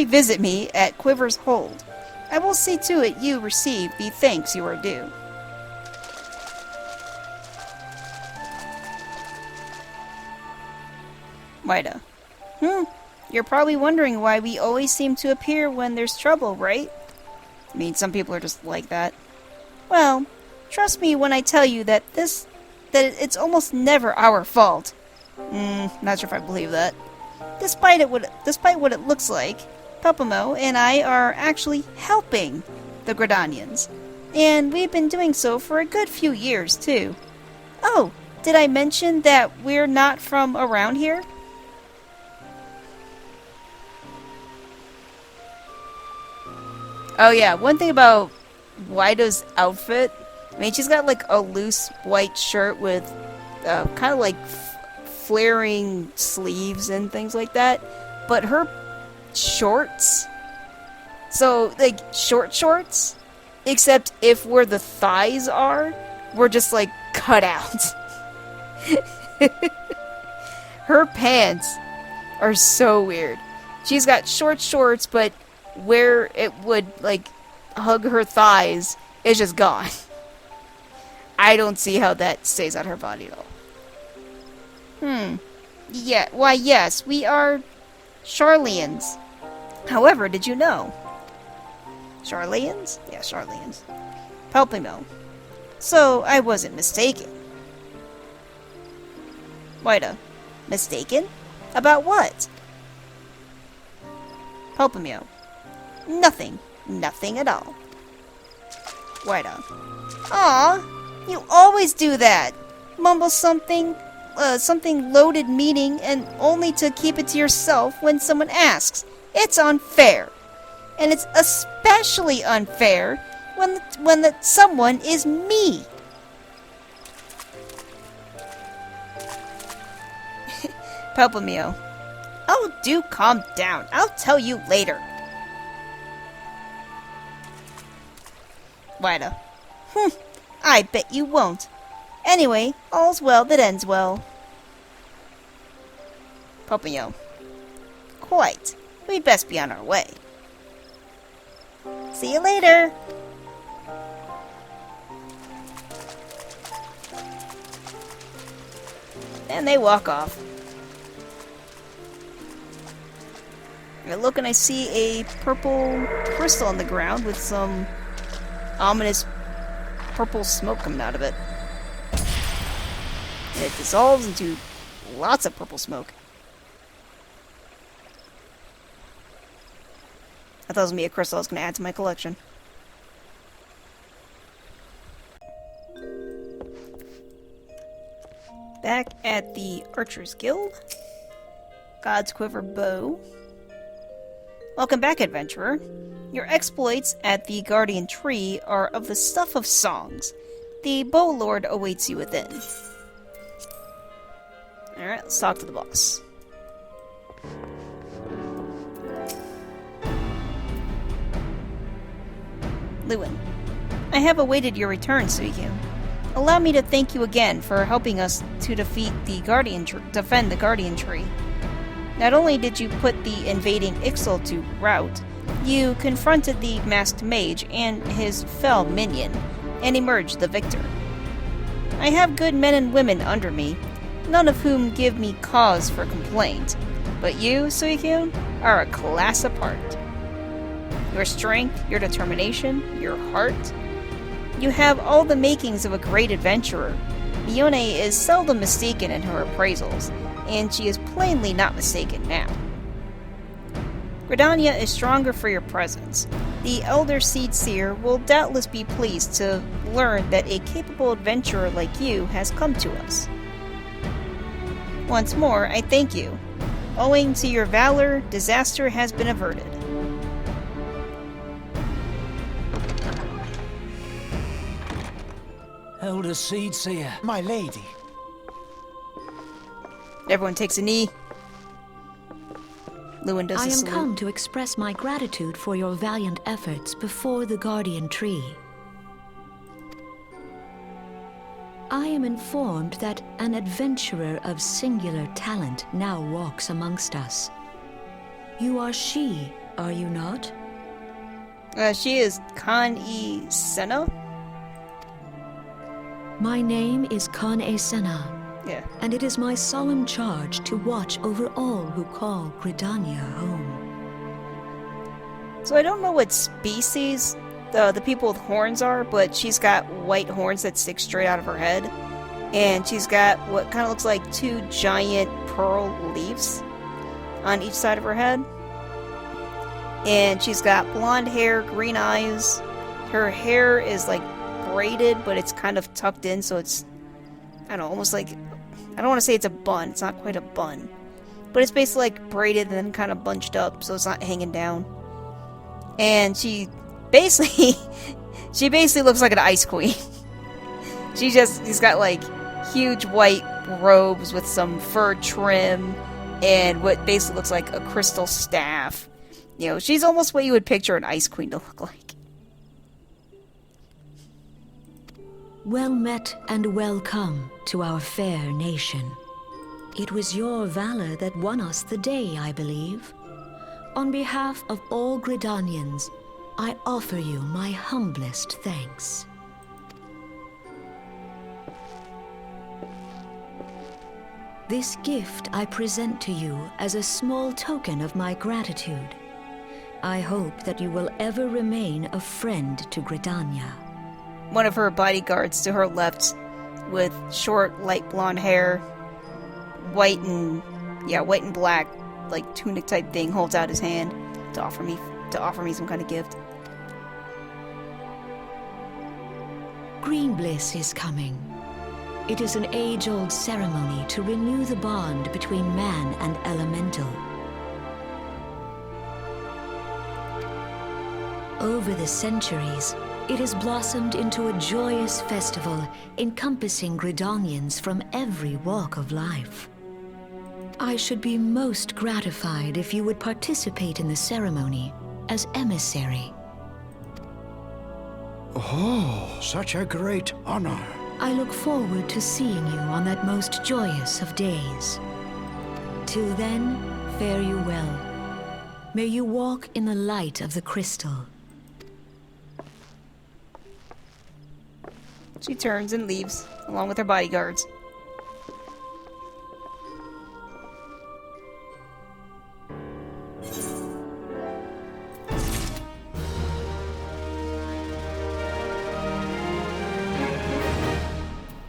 visit me at Quiver's Hold. I will see to it you receive the thanks you are due. Wida. You're probably wondering why we always seem to appear when there's trouble, right? I mean, some people are just like that. Well, trust me when I tell you that it's almost never our fault. Not sure if I believe that. Despite what it looks like, Pelpamo and I are actually helping the Gridanians. And we've been doing so for a good few years, too. Oh, did I mention that we're not from around here? Oh yeah, one thing about Waida's outfit, I mean, she's got like a loose white shirt with kind of like flaring sleeves and things like that, but her shorts, so like short shorts, except if where the thighs are, we're just like cut out. Her pants are so weird. She's got short shorts, but where it would like hug her thighs is just gone. I don't see how that stays on her body at all. Yeah, why yes, we are Sharlayans. However, did you know? Sharlayans? Yeah, Sharlayans. Pelpamo. So, I wasn't mistaken. Waida. Mistaken? About what? Pelpamo. Nothing. Nothing at all. Waida. Aw, you always do that. Mumble something, something loaded meaning, and only to keep it to yourself when someone asks. It's unfair. And it's especially unfair when the someone is me. Pelpamo. Oh, do calm down. I'll tell you later. Waida. I bet you won't. Anyway, all's well that ends well. Pelpamo. Quite. We'd best be on our way. See you later. And they walk off. I look and I see a purple crystal on the ground with some ominous purple smoke coming out of it. And it dissolves into lots of purple smoke. I thought it was going to be a crystal I was going to add to my collection. Back at the Archers Guild. God's Quiver Bow. Welcome back, adventurer. Your exploits at the Guardian Tree are of the stuff of songs. The Bow Lord awaits you within. Alright, let's talk to the boss. Lewin, I have awaited your return, Suikyu. Allow me to thank you again for helping us to defend the Guardian Tree. Not only did you put the invading Ixal to rout, you confronted the masked mage and his fell minion, and emerged the victor. I have good men and women under me, none of whom give me cause for complaint, but you, Suikyu, are a class apart. Your strength, your determination, your heart. You have all the makings of a great adventurer. Mione is seldom mistaken in her appraisals, and she is plainly not mistaken now. Gridania is stronger for your presence. The Elder Seed Seer will doubtless be pleased to learn that a capable adventurer like you has come to us. Once more, I thank you. Owing to your valor, disaster has been averted. Elder Seed Seer. My lady. Everyone takes a knee. Lewin does I a am salute. come to express my gratitude for your valiant efforts before the Guardian Tree. I am informed that an adventurer of singular talent now walks amongst us. You are she, are you not? She is Kan-e Senna? My name is Kan-e Senna, Yeah. and it is my solemn charge to watch over all who call Gridania home. So I don't know what species the people with horns are, but she's got white horns that stick straight out of her head. And she's got what kind of looks like two giant pearl leaves on each side of her head. And she's got blonde hair, green eyes. Her hair is like braided, but it's kind of tucked in, so it's, I don't know, almost like, I don't want to say it's a bun. It's not quite a bun. But it's basically like braided and then kind of bunched up, so it's not hanging down. And she basically looks like an ice queen. She's got like huge white robes with some fur trim and what basically looks like a crystal staff. You know, she's almost what you would picture an ice queen to look like. Well met and welcome to our fair nation. It was your valor that won us the day, I believe. On behalf of all Gridanians, I offer you my humblest thanks. This gift I present to you as a small token of my gratitude. I hope that you will ever remain a friend to Gridania. One of her bodyguards to her left with short, light blonde hair, white and black, like tunic type thing, holds out his hand to offer me some kind of gift. Greenbliss is coming. It is an age-old ceremony to renew the bond between man and elemental. Over the centuries, it has blossomed into a joyous festival encompassing Gridanians from every walk of life. I should be most gratified if you would participate in the ceremony as emissary. Oh, such a great honor. I look forward to seeing you on that most joyous of days. Till then, fare you well. May you walk in the light of the crystal. She turns and leaves, along with her bodyguards.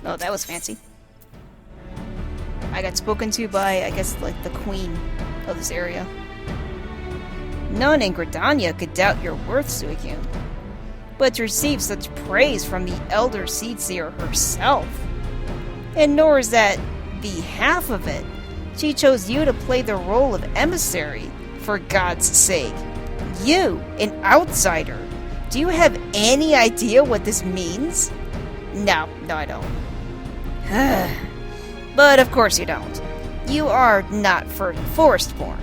Oh, that was fancy. I got spoken to by, I guess, like, the queen of this area. None in Gridania could doubt your worth, Suicune. But to receive such praise from the Elder Seedseer herself. And nor is that the half of it. She chose you to play the role of emissary, for God's sake. You, an outsider. Do you have any idea what this means? No, I don't. But of course you don't. You are not Forestborn,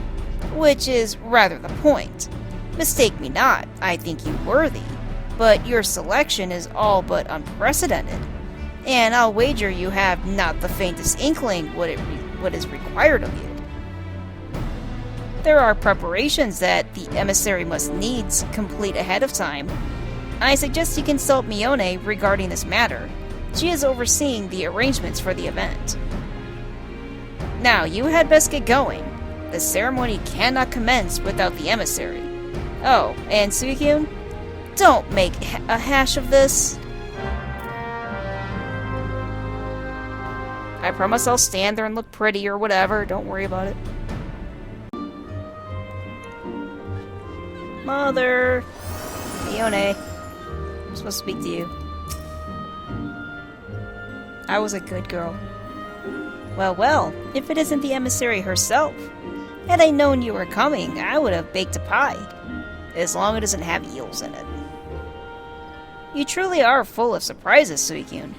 which is rather the point. Mistake me not, I think you worthy. But your selection is all but unprecedented, and I'll wager you have not the faintest inkling what is required of you. There are preparations that the emissary must needs complete ahead of time. I suggest you consult Mione regarding this matter. She is overseeing the arrangements for the event. Now, you had best get going. The ceremony cannot commence without the emissary. Oh, and Suicune? Don't make a hash of this. I promise I'll stand there and look pretty or whatever. Don't worry about it. Mother! Mione. I'm supposed to speak to you. I was a good girl. Well, if it isn't the emissary herself. Had I known you were coming, I would have baked a pie. As long as it doesn't have eels in it. You truly are full of surprises, Suicune.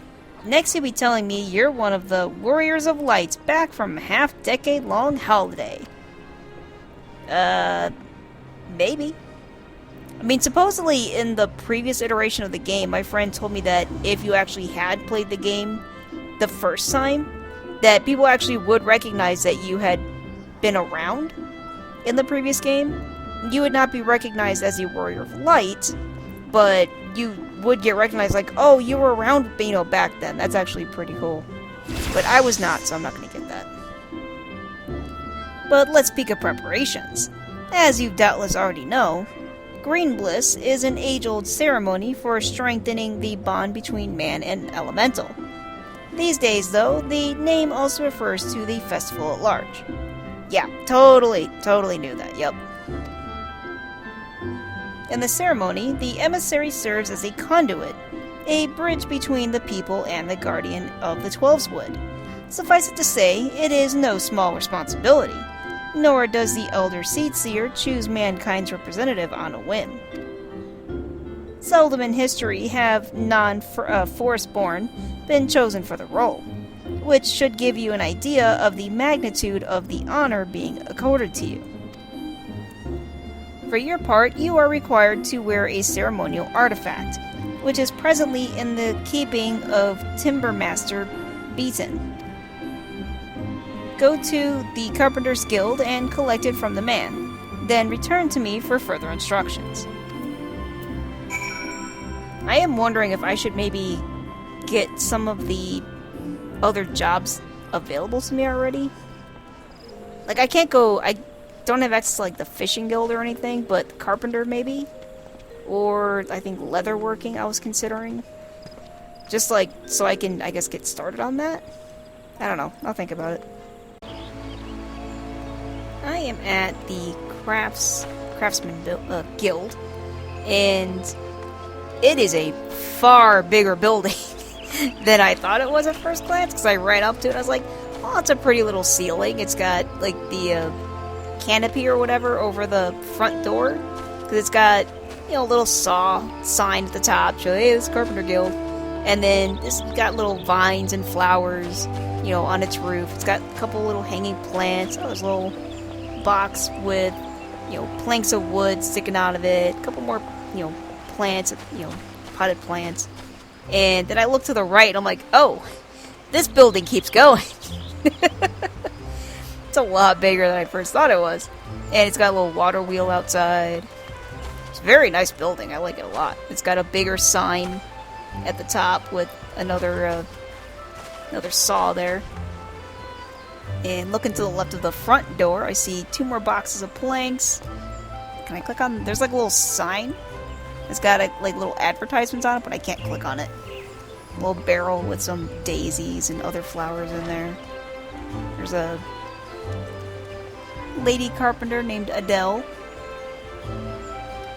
Next you'll be telling me you're one of the Warriors of Lights back from half-decade-long holiday. Maybe. I mean, supposedly in the previous iteration of the game, my friend told me that if you actually had played the game the first time, that people actually would recognize that you had been around in the previous game. You would not be recognized as a Warrior of Light, but you would get recognized like, oh, you were around, back then. That's actually pretty cool. But I was not, so I'm not going to get that. But let's speak of preparations. As you doubtless already know, Greenbliss is an age-old ceremony for strengthening the bond between man and elemental. These days, though, the name also refers to the festival at large. Yeah, totally knew that, yep. In the ceremony, the emissary serves as a conduit, a bridge between the people and the guardian of the Twelveswood. Suffice it to say, it is no small responsibility, nor does the Elder Seedseer choose mankind's representative on a whim. Seldom in history have non-Forestborn been chosen for the role, which should give you an idea of the magnitude of the honor being accorded to you. For your part, you are required to wear a ceremonial artifact, which is presently in the keeping of Timbermaster Beaton. Go to the Carpenter's Guild and collect it from the man, then return to me for further instructions. I am wondering if I should maybe get some of the other jobs available to me already. Like, I don't have access to, like, the Fishing Guild or anything, but Carpenter maybe? Or, I think, Leatherworking I was considering. Just, like, so I can, I guess, get started on that? I don't know. I'll think about it. I am at the Craftsman Guild, and it is a far bigger building than I thought it was at first glance, because I ran up to it, I was like, oh, it's a pretty little ceiling. It's got, like, the canopy or whatever over the front door, because it's got, you know, a little saw sign at the top, showing, hey, this is Carpenter Guild. And then it's got little vines and flowers, you know, on its roof. It's got a couple little hanging plants. Oh, there's a little box with, you know, planks of wood sticking out of it. A couple more, you know, plants, you know, potted plants. And then I look to the right, and I'm like, oh, this building keeps going. It's a lot bigger than I first thought it was. And it's got a little water wheel outside. It's a very nice building. I like it a lot. It's got a bigger sign at the top with another saw there. And looking to the left of the front door, I see 2 more boxes of planks. Can I click on? There's like a little sign. It's got like little advertisements on it, but I can't click on it. A little barrel with some daisies and other flowers in there. There's a lady carpenter named Adele.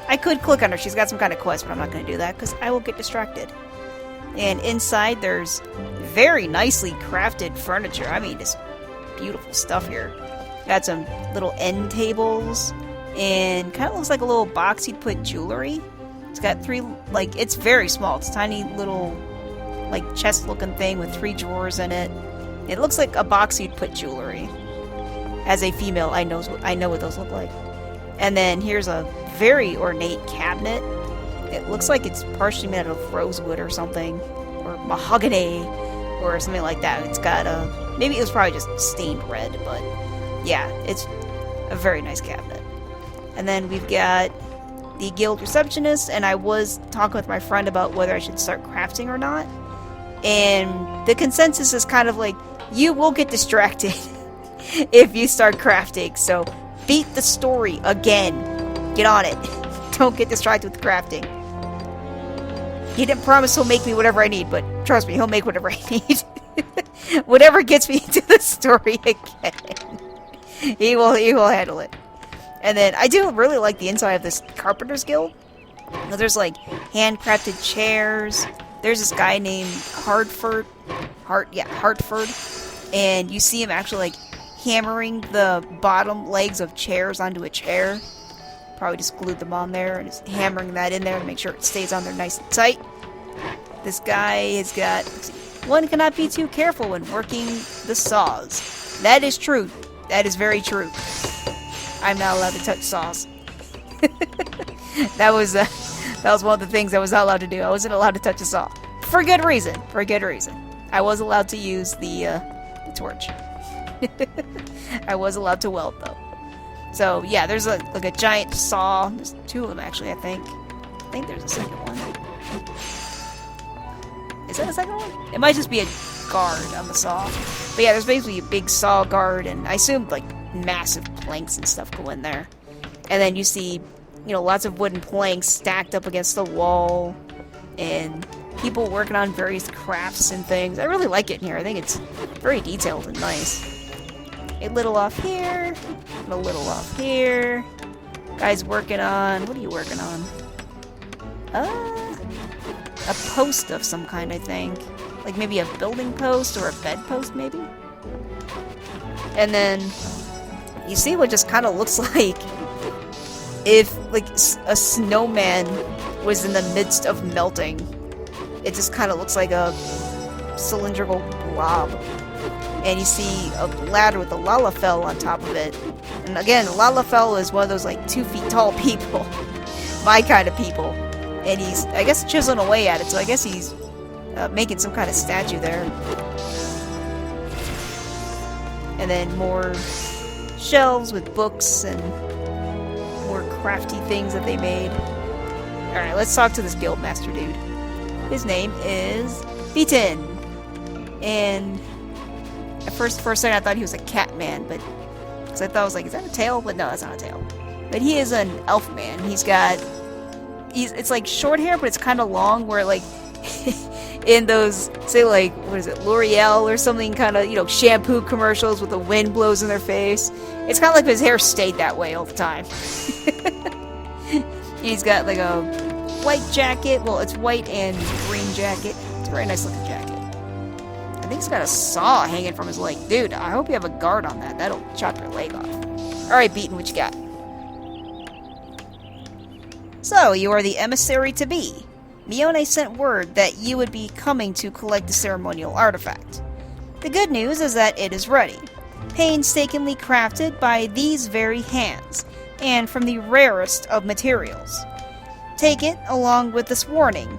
I could click on her. She's got some kind of quest, but I'm not going to do that because I will get distracted. And inside, there's very nicely crafted furniture. I mean, it's beautiful stuff here. Got some little end tables, and kind of looks like a little box you'd put jewelry. It's got 3, like, it's very small. It's a tiny little, like, chest-looking thing with 3 drawers in it. It looks like a box you'd put jewelry. As a female, I know what those look like. And then here's a very ornate cabinet. It looks like it's partially made out of rosewood or something, or mahogany, or something like that. It's got a, maybe it was probably just stained red, but yeah, it's a very nice cabinet. And then we've got the guild receptionist, and I was talking with my friend about whether I should start crafting or not. And the consensus is kind of like, you will get distracted if you start crafting, so beat the story again. Get on it. Don't get distracted with crafting. He didn't promise he'll make me whatever I need, but trust me, he'll make whatever I need. Whatever gets me into the story again. He will handle it. And then, I do really like the inside of this Carpenter's Guild. There's, like, handcrafted chairs. There's this guy named Hartford. And you see him actually, like, hammering the bottom legs of chairs onto a chair. Probably just glued them on there and just hammering that in there to make sure it stays on there nice and tight. This guy has got... One cannot be too careful when working the saws. That is true. That is very true. I'm not allowed to touch saws. That was one of the things I was not allowed to do. I wasn't allowed to touch a saw. For good reason. For good reason. I was allowed to use the torch. I was allowed to weld, though. So, yeah, there's like a giant saw. There's 2 of them, actually, I think. I think there's a second one. Is that a second one? It might just be a guard on the saw. But yeah, there's basically a big saw guard, and I assume, like, massive planks and stuff go in there. And then you see, you know, lots of wooden planks stacked up against the wall, and people working on various crafts and things. I really like it in here. I think it's very detailed and nice. A little off here, and a little off here. Guy's working on... What are you working on? a post of some kind, I think. Like maybe a building post or a bed post, maybe? And then you see what just kind of looks like if like a snowman was in the midst of melting. It just kind of looks like a cylindrical blob. And you see a ladder with a Lalafell on top of it. And again, Lalafell is one of those like 2 feet tall people. My kind of people. And he's, I guess, chiseling away at it, so I guess he's making some kind of statue there. And then more shelves with books and more crafty things that they made. Alright, let's talk to this guildmaster dude. His name is Beaton. And at first second I thought he was a cat man, but because I thought I was like, is that a tail? But no, that's not a tail. But he is an elf man. It's like short hair, but it's kind of long, where like in those, say like, what is it, L'Oreal or something, kind of, you know, shampoo commercials with the wind blows in their face. It's kind of like his hair stayed that way all the time. He's got like a white jacket. Well, it's white and green jacket. It's a very nice looking jacket. I think he's got a saw hanging from his leg. Dude, I hope you have a guard on that. That'll chop your leg off. Alright, Beaton, what you got? So, you are the emissary to be. Mione sent word that you would be coming to collect the ceremonial artifact. The good news is that it is ready, painstakingly crafted by these very hands, and from the rarest of materials. Take it along with this warning.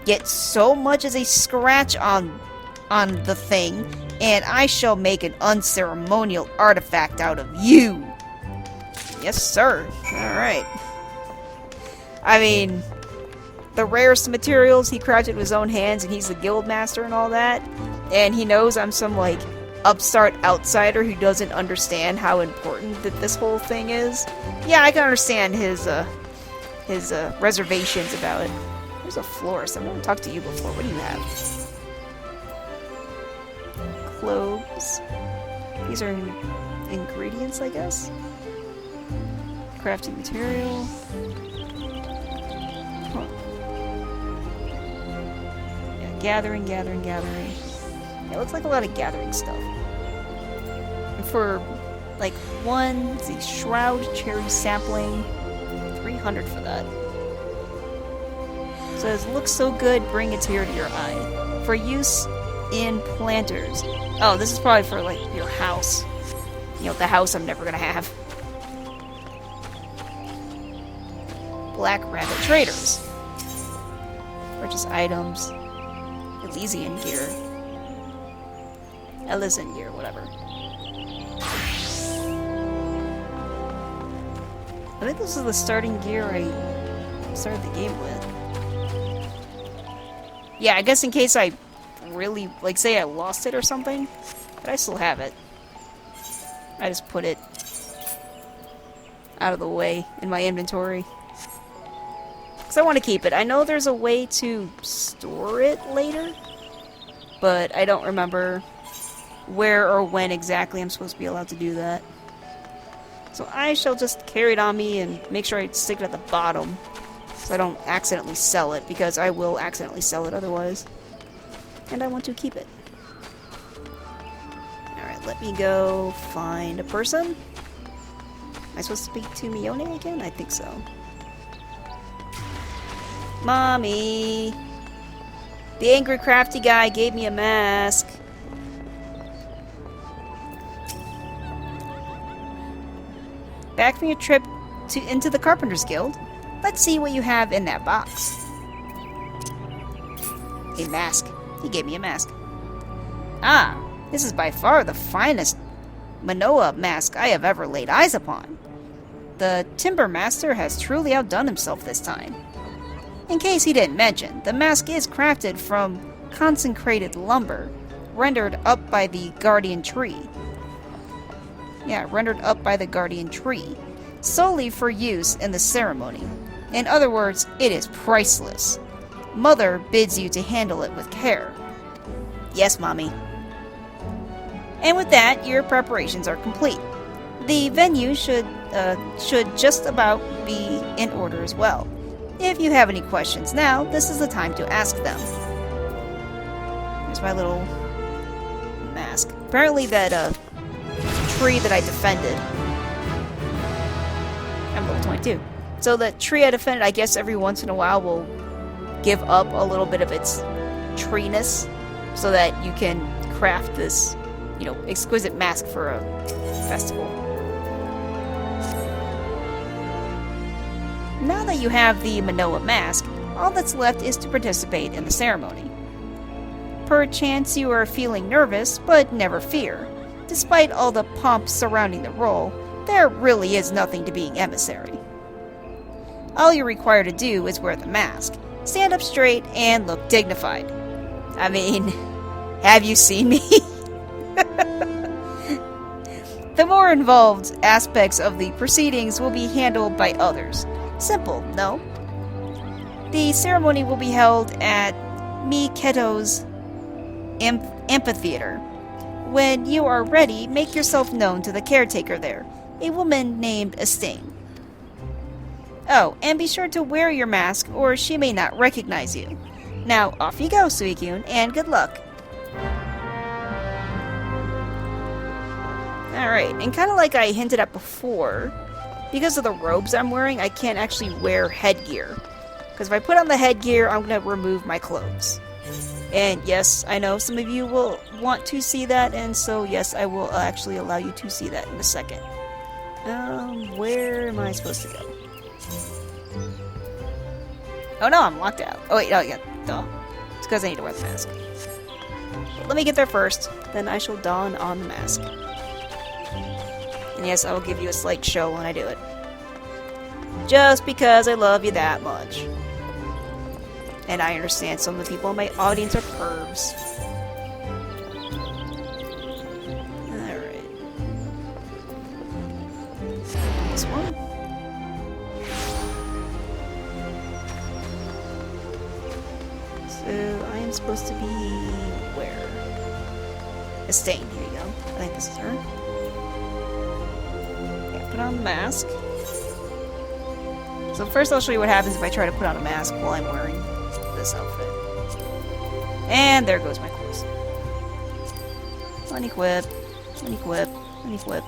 Get so much as a scratch on the thing, and I shall make an unceremonial artifact out of you. Yes, sir. Alright. I mean, the rarest materials he crafted with his own hands, and he's the guild master and all that. And he knows I'm some, like, upstart outsider who doesn't understand how important that this whole thing is. Yeah, I can understand his reservations about it. There's a florist. I've never talked to you before. What do you have? Cloves. These are ingredients, I guess. Crafting material. Huh. Yeah, gathering. Yeah, it looks like a lot of gathering stuff. And for, like, one, the shroud cherry sapling, 300 for that. It says, looks so good, bring a tear to your eye. For use in planters. Oh, this is probably for, like, your house. You know, the house I'm never gonna have. Black Rabbit Traders. Purchase items. Elysian gear. Elysian gear, whatever. I think this is the starting gear I started the game with. Yeah, I guess in case I really, like, say I lost it or something, but I still have it. I just put it out of the way in my inventory. Because I want to keep it. I know there's a way to store it later, but I don't remember where or when exactly I'm supposed to be allowed to do that. So I shall just carry it on me and make sure I stick it at the bottom so I don't accidentally sell it, because I will accidentally sell it otherwise. And I want to keep it. Alright, let me go find a person. Am I supposed to speak to Mione again? I think so. Mommy! The angry crafty guy gave me a mask. Back from your trip into the Carpenter's Guild, let's see what you have in that box. A mask. He gave me a mask. Ah, this is by far the finest Manoa mask I have ever laid eyes upon. The Timber Master has truly outdone himself this time. In case he didn't mention, the mask is crafted from consecrated lumber, rendered up by the Guardian Tree. Yeah, rendered up by the Guardian Tree, solely for use in the ceremony. In other words, it is priceless. Mother bids you to handle it with care. Yes, Mommy. And with that, your preparations are complete. The venue should just about be in order as well. If you have any questions now, this is the time to ask them. Here's my little mask. Apparently that tree that I defended. I'm level 22. So the tree I defended, I guess every once in a while will give up a little bit of its treeness so that you can craft this, you know, exquisite mask for a festival. Now that you have the Manoa mask, all that's left is to participate in the ceremony. Perchance you are feeling nervous, but never fear. Despite all the pomp surrounding the role, there really is nothing to being emissary. All you're required to do is wear the mask, stand up straight, and look dignified. I mean, have you seen me? The more involved aspects of the proceedings will be handled by others. Simple, no? The ceremony will be held at Miketo's amphitheater. When you are ready, make yourself known to the caretaker there, a woman named Estain. Oh, and be sure to wear your mask or she may not recognize you. Now, off you go, Suicune, and good luck. Alright, and kind of like I hinted at before, because of the robes I'm wearing, I can't actually wear headgear. Because if I put on the headgear, I'm going to remove my clothes. And yes, I know some of you will want to see that, and so yes, I will actually allow you to see that in a second. Where am I supposed to go? Oh no, I'm locked out. Oh wait, oh yeah, duh. It's because I need to wear the mask. But let me get there first, then I shall don on the mask. And yes, I will give you a slight show when I do it. Just because I love you that much. And I understand some of the people in my audience are pervs. Alright. This one. So, I am supposed to be where? Estain, here you go. I think this is her. Yeah, put on the mask. So first I'll show you what happens if I try to put on a mask while I'm wearing this outfit. And there goes my clothes. Unequip, unequip, unequip.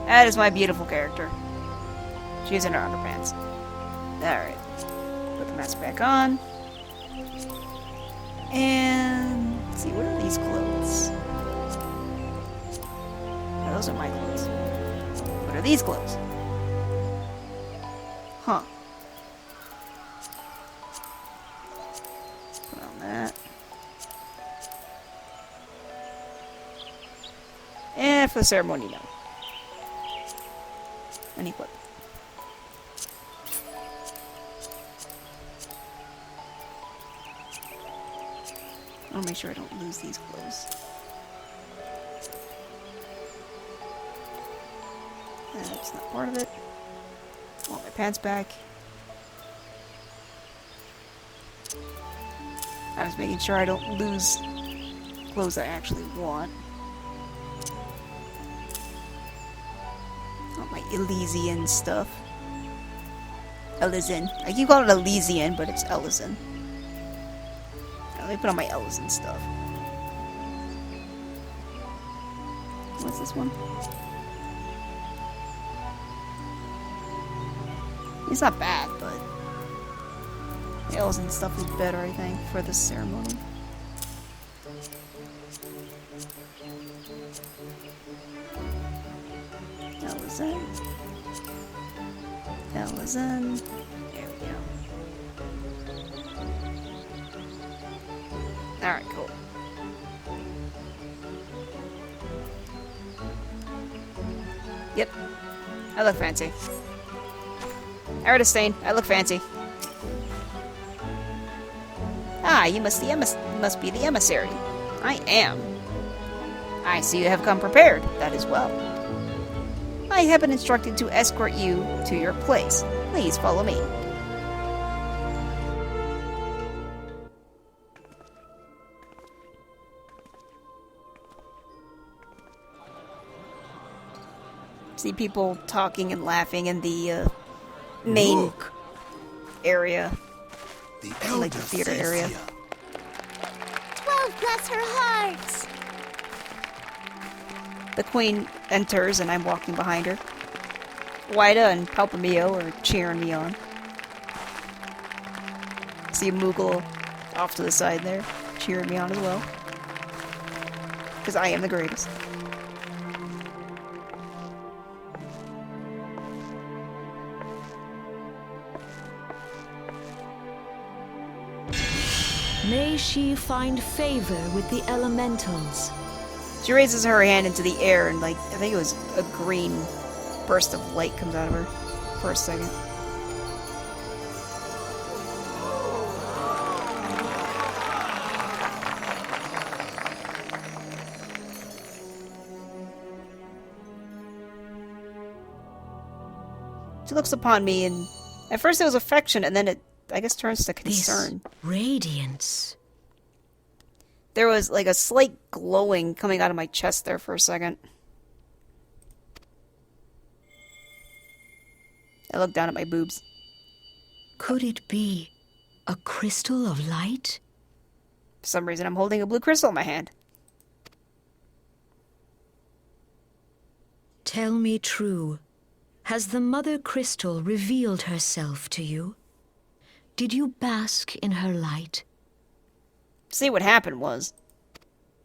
That is my beautiful character. She's in her underpants. Alright. Put the mask back on. And let's see, where are these clothes? Oh, those are my clothes. What are these clothes? Huh. Put on that. And for the ceremony, no. Unequip. I'll make sure I don't lose these clothes. That's not part of it. I want my pants back. I was making sure I don't lose clothes I actually want. All my Elysian stuff. Elysian. I keep calling it Elysian, but it's Elysian. Let me put on my Elysian stuff. What's this one? It's not bad, but nails and stuff is better, I think, for this ceremony. Elysian. Elysian. There we go. Alright, cool. Yep. I look fancy. Estain, I look fancy. Ah, you must be the emissary. I am. I see you have come prepared. That is well. I have been instructed to escort you to your place. Please follow me. See people talking and laughing in the main Look, area. the Like elder the theater area. Thacia. 12 bless her hearts! The queen enters and I'm walking behind her. Wida and Palpamio are cheering me on. See a Moogle off to the side there, cheering me on as well. Because I am the greatest. May she find favor with the elementals. She raises her hand into the air and, like, I think it was a green burst of light comes out of her for a second. She looks upon me and at first it was affection and then it, I guess, turns to concern. This radiance. There was like a slight glowing coming out of my chest there for a second. I looked down at my boobs. Could it be a crystal of light? For some reason, I'm holding a blue crystal in my hand. Tell me true. Has the Mother Crystal revealed herself to you? Did you bask in her light? See, what happened was,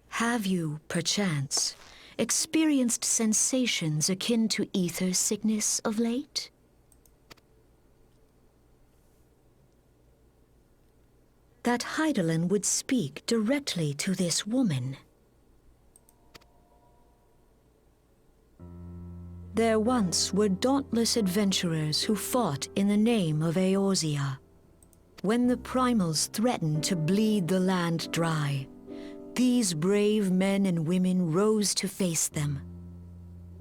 Have you, perchance, experienced sensations akin to ether sickness of late? That Hydaelyn would speak directly to this woman. There once were dauntless adventurers who fought in the name of Eorzea. When the primals threatened to bleed the land dry, these brave men and women rose to face them.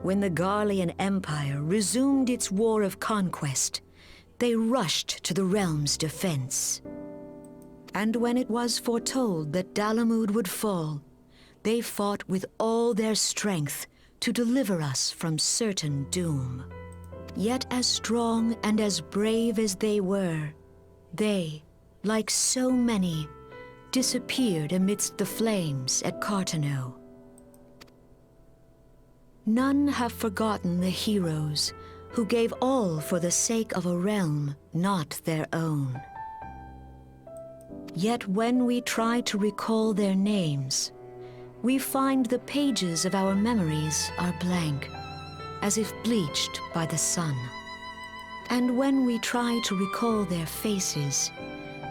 When the Garlean Empire resumed its war of conquest, they rushed to the realm's defense. And when it was foretold that Dalamud would fall, they fought with all their strength to deliver us from certain doom. Yet as strong and as brave as they were, they, like so many, disappeared amidst the flames at Carteneau. None have forgotten the heroes who gave all for the sake of a realm not their own. Yet when we try to recall their names, we find the pages of our memories are blank, as if bleached by the sun. And when we try to recall their faces,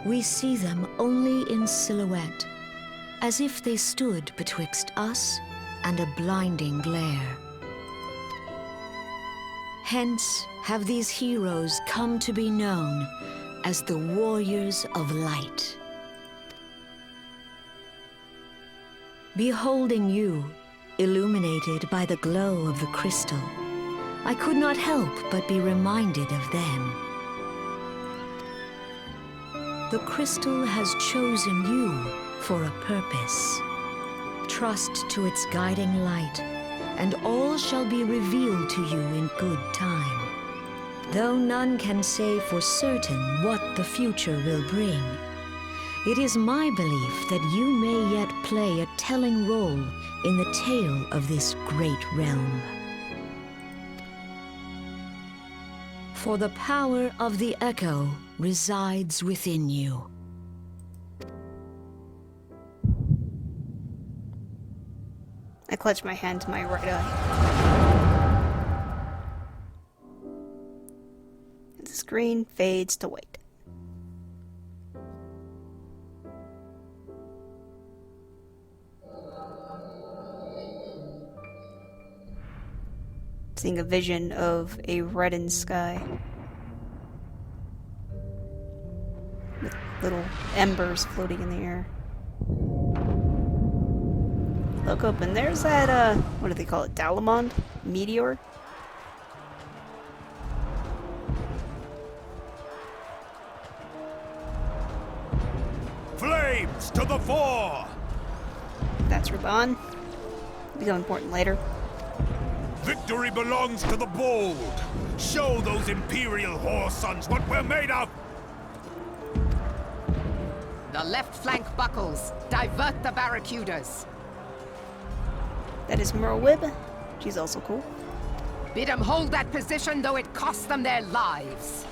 we see them only in silhouette, as if they stood betwixt us and a blinding glare. Hence have these heroes come to be known as the Warriors of Light. Beholding you, illuminated by the glow of the crystal, I could not help but be reminded of them. The crystal has chosen you for a purpose. Trust to its guiding light, and all shall be revealed to you in good time. Though none can say for certain what the future will bring, it is my belief that you may yet play a telling role in the tale of this great realm. For the power of the Echo resides within you. I clutch my hand to my right eye. The screen fades to white. Seeing a vision of a reddened sky with little embers floating in the air. Look up and there's that, what do they call it? Dalamond? Meteor? Flames to the fore! That's Raban. Become important later. Victory belongs to the bold! Show those Imperial whore sons what we're made of! The left flank buckles. Divert the barracudas. That is Merwib. She's also cool. Bid them hold that position, though it costs them their lives.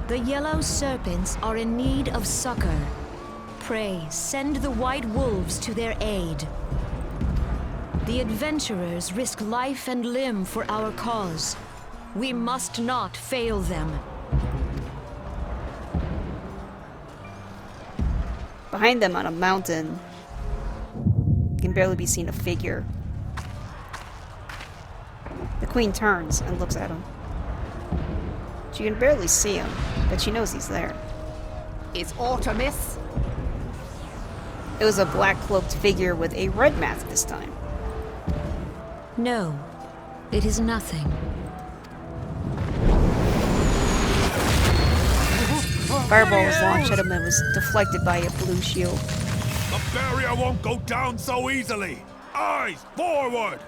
The Yellow Serpents are in need of succor. Pray, send the White Wolves to their aid. The adventurers risk life and limb for our cause. We must not fail them. Behind them on a mountain, can barely be seen a figure. The queen turns and looks at him. She can barely see him, but she knows he's there. Is Artemis? It was a black-cloaked figure with a red mask this time. No, it is nothing. Fireball was launched at him and was deflected by a blue shield. The barrier won't go down so easily! Eyes forward!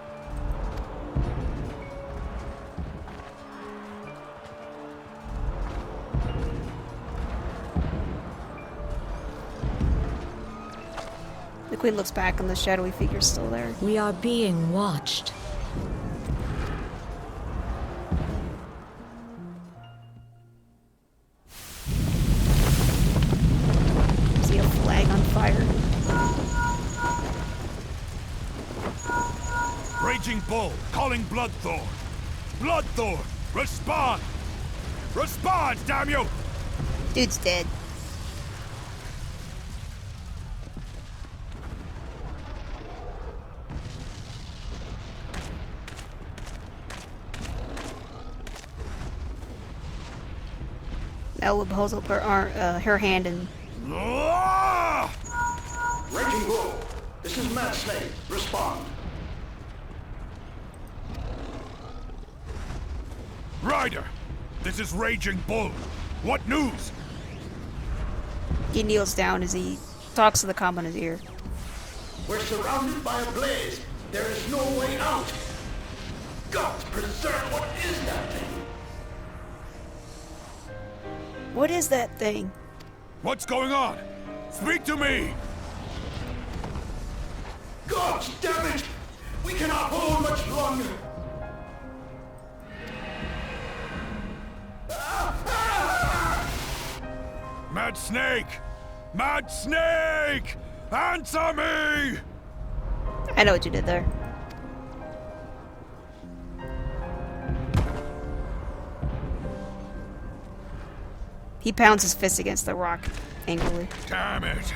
The queen looks back and the shadowy figure's still there. We are being watched. See a flag on fire. Raging Bull, calling Bloodthorn! Bloodthorn, respond! Respond, damn you! Dude's dead. Elwood holds up her hand and Ah! Raging Bull, this is Mad Snake. Respond. Ryder, this is Raging Bull. What news? he kneels down as he talks to the comm on his ear. We're surrounded by a blaze. There is no way out. God preserve, what is that thing? What is that thing? What's going on? Speak to me! God damn it! We cannot hold much longer. Mad Snake! Mad Snake! Answer me! I know what you did there. He pounds his fist against the rock angrily. Damn it!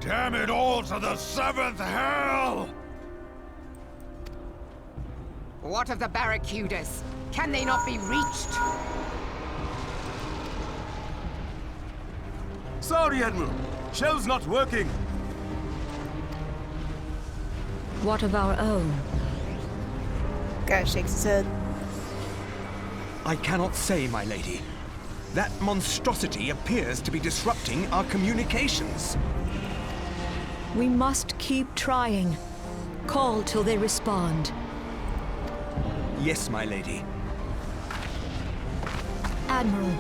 Damn it all to the seventh hell! What of the barracudas? Can they not be reached? Sorry, Admiral. Shell's not working. What of our own? Guy shakes his head. I cannot say, my lady. That monstrosity appears to be disrupting our communications. We must keep trying. Call till they respond. Yes, my lady. Admiral,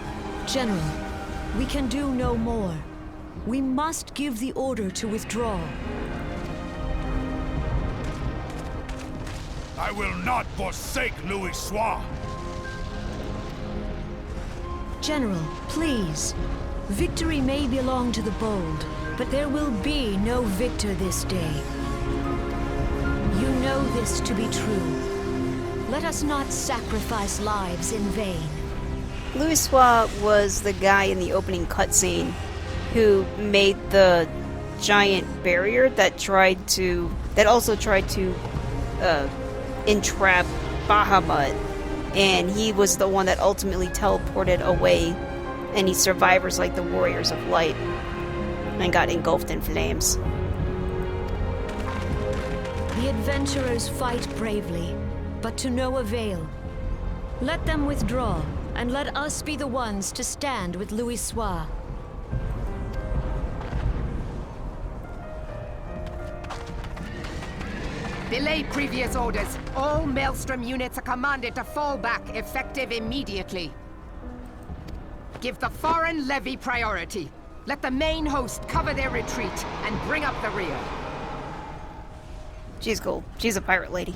General, we can do no more. We must give the order to withdraw. I will not forsake Louis Soir! General, please. Victory may belong to the bold, but there will be no victor this day. You know this to be true. Let us not sacrifice lives in vain. Louis Soir was the guy in the opening cutscene who made the giant barrier that also tried to entrap Bahamut, and he was the one that ultimately teleported away any survivors like the Warriors of Light and got engulfed in flames. The adventurers fight bravely, but to no avail. Let them withdraw, and let us be the ones to stand with Louis Soir. Belay previous orders. All Maelstrom units are commanded to fall back, effective immediately. Give the foreign levy priority. Let the main host cover their retreat and bring up the rear. She's cool. She's a pirate lady.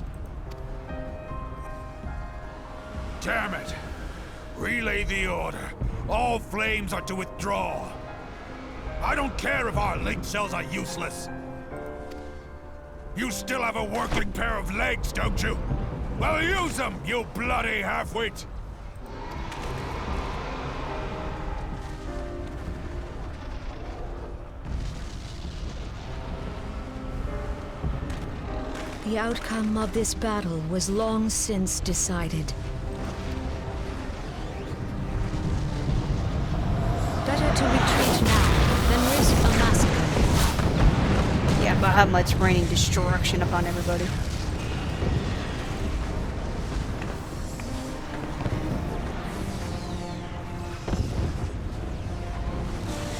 Damn it! Relay the order. All flames are to withdraw. I don't care if our link cells are useless. You still have a working pair of legs, don't you? Well, use them, you bloody half-wit! The outcome of this battle was long since decided. Better to retreat now than risk a massacre. Yeah, Bahamut's raining destruction upon everybody.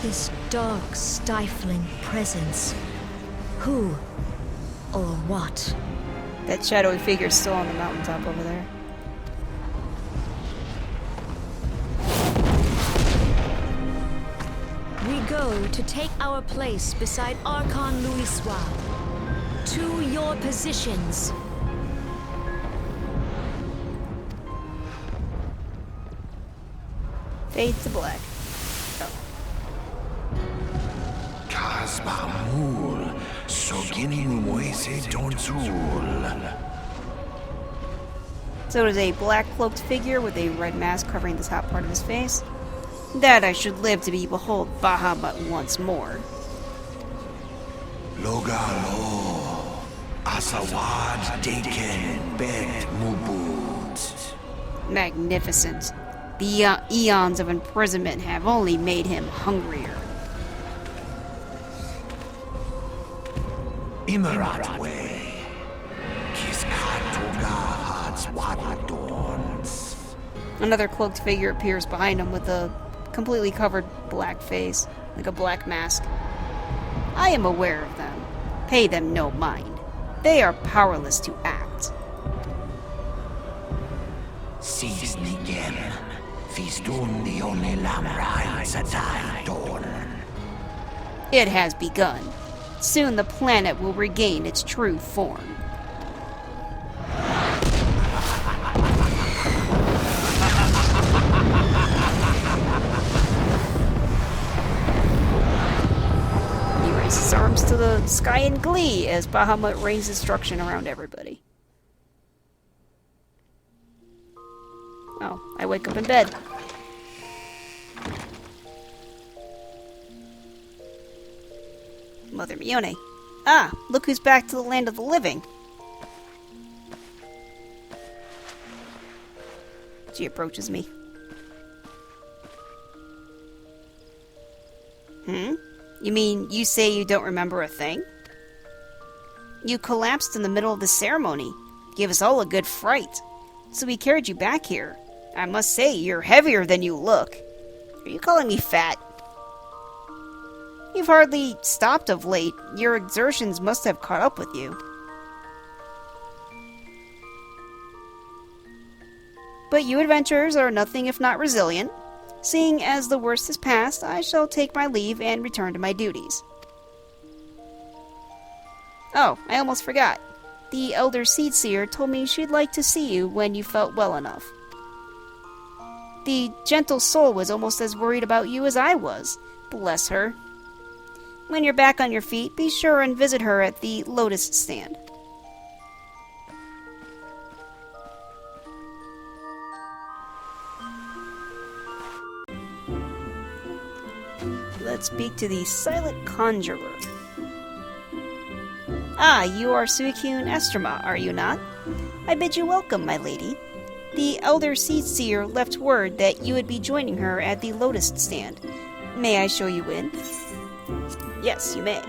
This dark, stifling presence. Who or what? That shadowy figure's still on the mountaintop over there. We go to take our place beside Archon Louisoix. To your positions. Fade to black. Kasbamul, Soginin Moise Donzul. So it is a black cloaked figure with a red mask covering the top part of his face. That I should live to behold Bahamut once more. Logalo, Asawad Deken Bet Mubut. Magnificent. The eons of imprisonment have only made him hungrier. Imarat way. Kiskatuga Hats Wadadorns. Another cloaked figure appears behind him with a completely covered black face, like a black mask. I am aware of them. Pay them no mind. They are powerless to act. Seize Nigen. Feastun the only Lamrai Satai Dorn. It has begun. Soon the planet will regain its true form. He raises his arms to the sky in glee as Bahamut rains destruction around everybody. Oh, I wake up in bed. Mother Mione. Ah, look who's back to the land of the living. She approaches me. You mean you say you don't remember a thing? You collapsed in the middle of the ceremony. Gave us all a good fright. So we carried you back here. I must say, you're heavier than you look. Are you calling me fat? You've hardly stopped of late. Your exertions must have caught up with you. But you adventurers are nothing if not resilient. Seeing as the worst is past, I shall take my leave and return to my duties. Oh, I almost forgot. The Elder Seedseer told me she'd like to see you when you felt well enough. The gentle soul was almost as worried about you as I was. Bless her. When you're back on your feet, be sure and visit her at the Lotus Stand. Let's speak to the Silent Conjurer. Ah, you are Suicune Estrema, are you not? I bid you welcome, my lady. The Elder Seedseer left word that you would be joining her at the Lotus Stand. May I show you in? Yes, you may.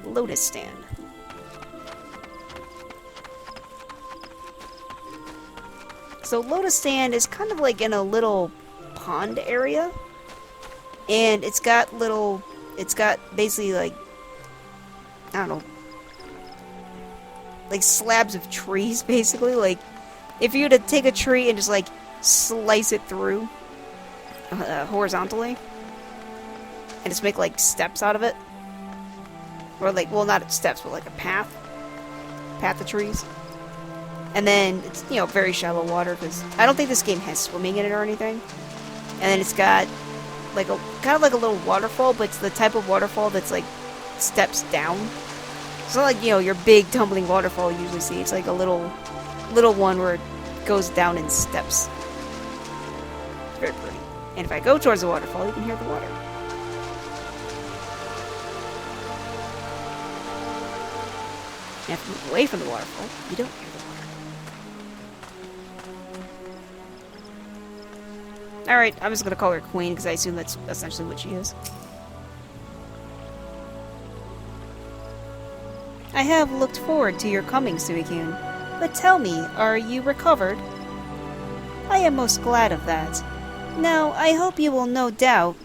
Lotus Stand. So Lotus Stand is kind of like in a little pond area. And it's got basically like, I don't know, like slabs of trees, basically. Like, if you were to take a tree and just, like, slice it through horizontally, and just make, like, steps out of it. Or, like, well, not steps, but, like, a path. Path of trees. And then, it's, you know, very shallow water, because I don't think this game has swimming in it or anything. And then it's got, like, a kind of like a little waterfall, but it's the type of waterfall that's, like, steps down. It's not like, you know, your big tumbling waterfall you usually see. It's like a little one where it goes down in steps. It's very pretty. And if I go towards the waterfall, you can hear the water. And if you move away from the waterfall, you don't hear the water. Alright, I'm just gonna call her Queen, because I assume that's essentially what she is. I have looked forward to your coming, Suicune. But tell me, are you recovered? I am most glad of that. Now, I hope you will no doubt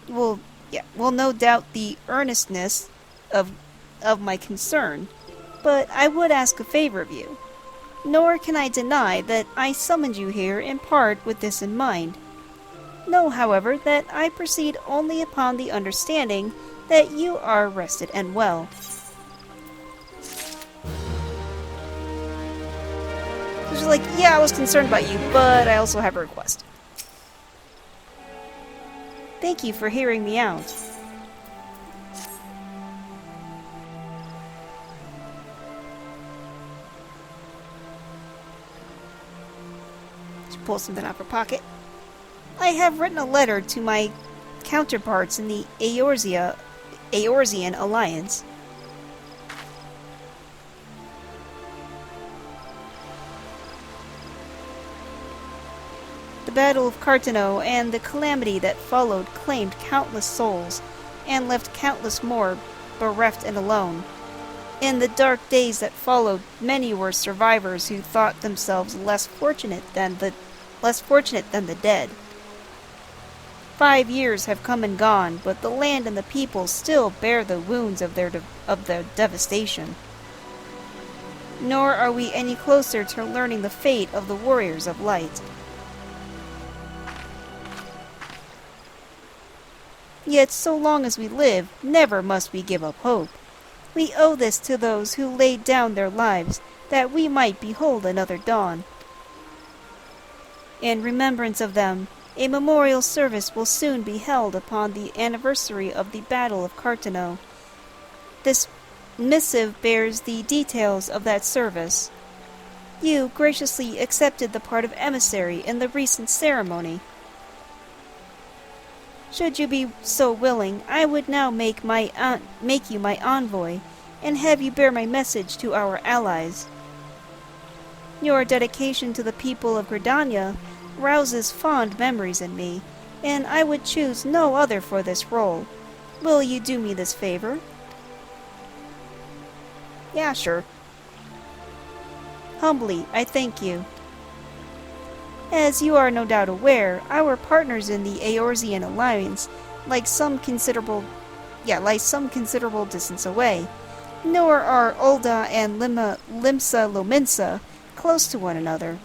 the earnestness of my concern, but I would ask a favor of you. Nor can I deny that I summoned you here in part with this in mind. Know, however, that I proceed only upon the understanding that you are rested and well. So she's like, yeah, I was concerned about you, but I also have a request. Thank you for hearing me out. She pulls something out of her pocket. I have written a letter to my counterparts in the Eorzean Alliance. The Battle of Carteneau and the calamity that followed claimed countless souls, and left countless more bereft and alone. In the dark days that followed, many were survivors who thought themselves less fortunate than the dead. 5 years have come and gone, but the land and the people still bear the wounds of their devastation. Nor are we any closer to learning the fate of the Warriors of Light. Yet so long as we live, never must we give up hope. We owe this to those who laid down their lives, that we might behold another dawn. In remembrance of them, a memorial service will soon be held upon the anniversary of the Battle of Carteneau. This missive bears the details of that service. You graciously accepted the part of emissary in the recent ceremony. Should you be so willing, I would now make you my envoy, and have you bear my message to our allies. Your dedication to the people of Gridania rouses fond memories in me, and I would choose no other for this role. Will you do me this favor? Yeah, sure. Humbly, I thank you. As you are no doubt aware, our partners in the Eorzean Alliance lie some considerable distance away, nor are Ul'dah and Limsa Lominsa close to one another.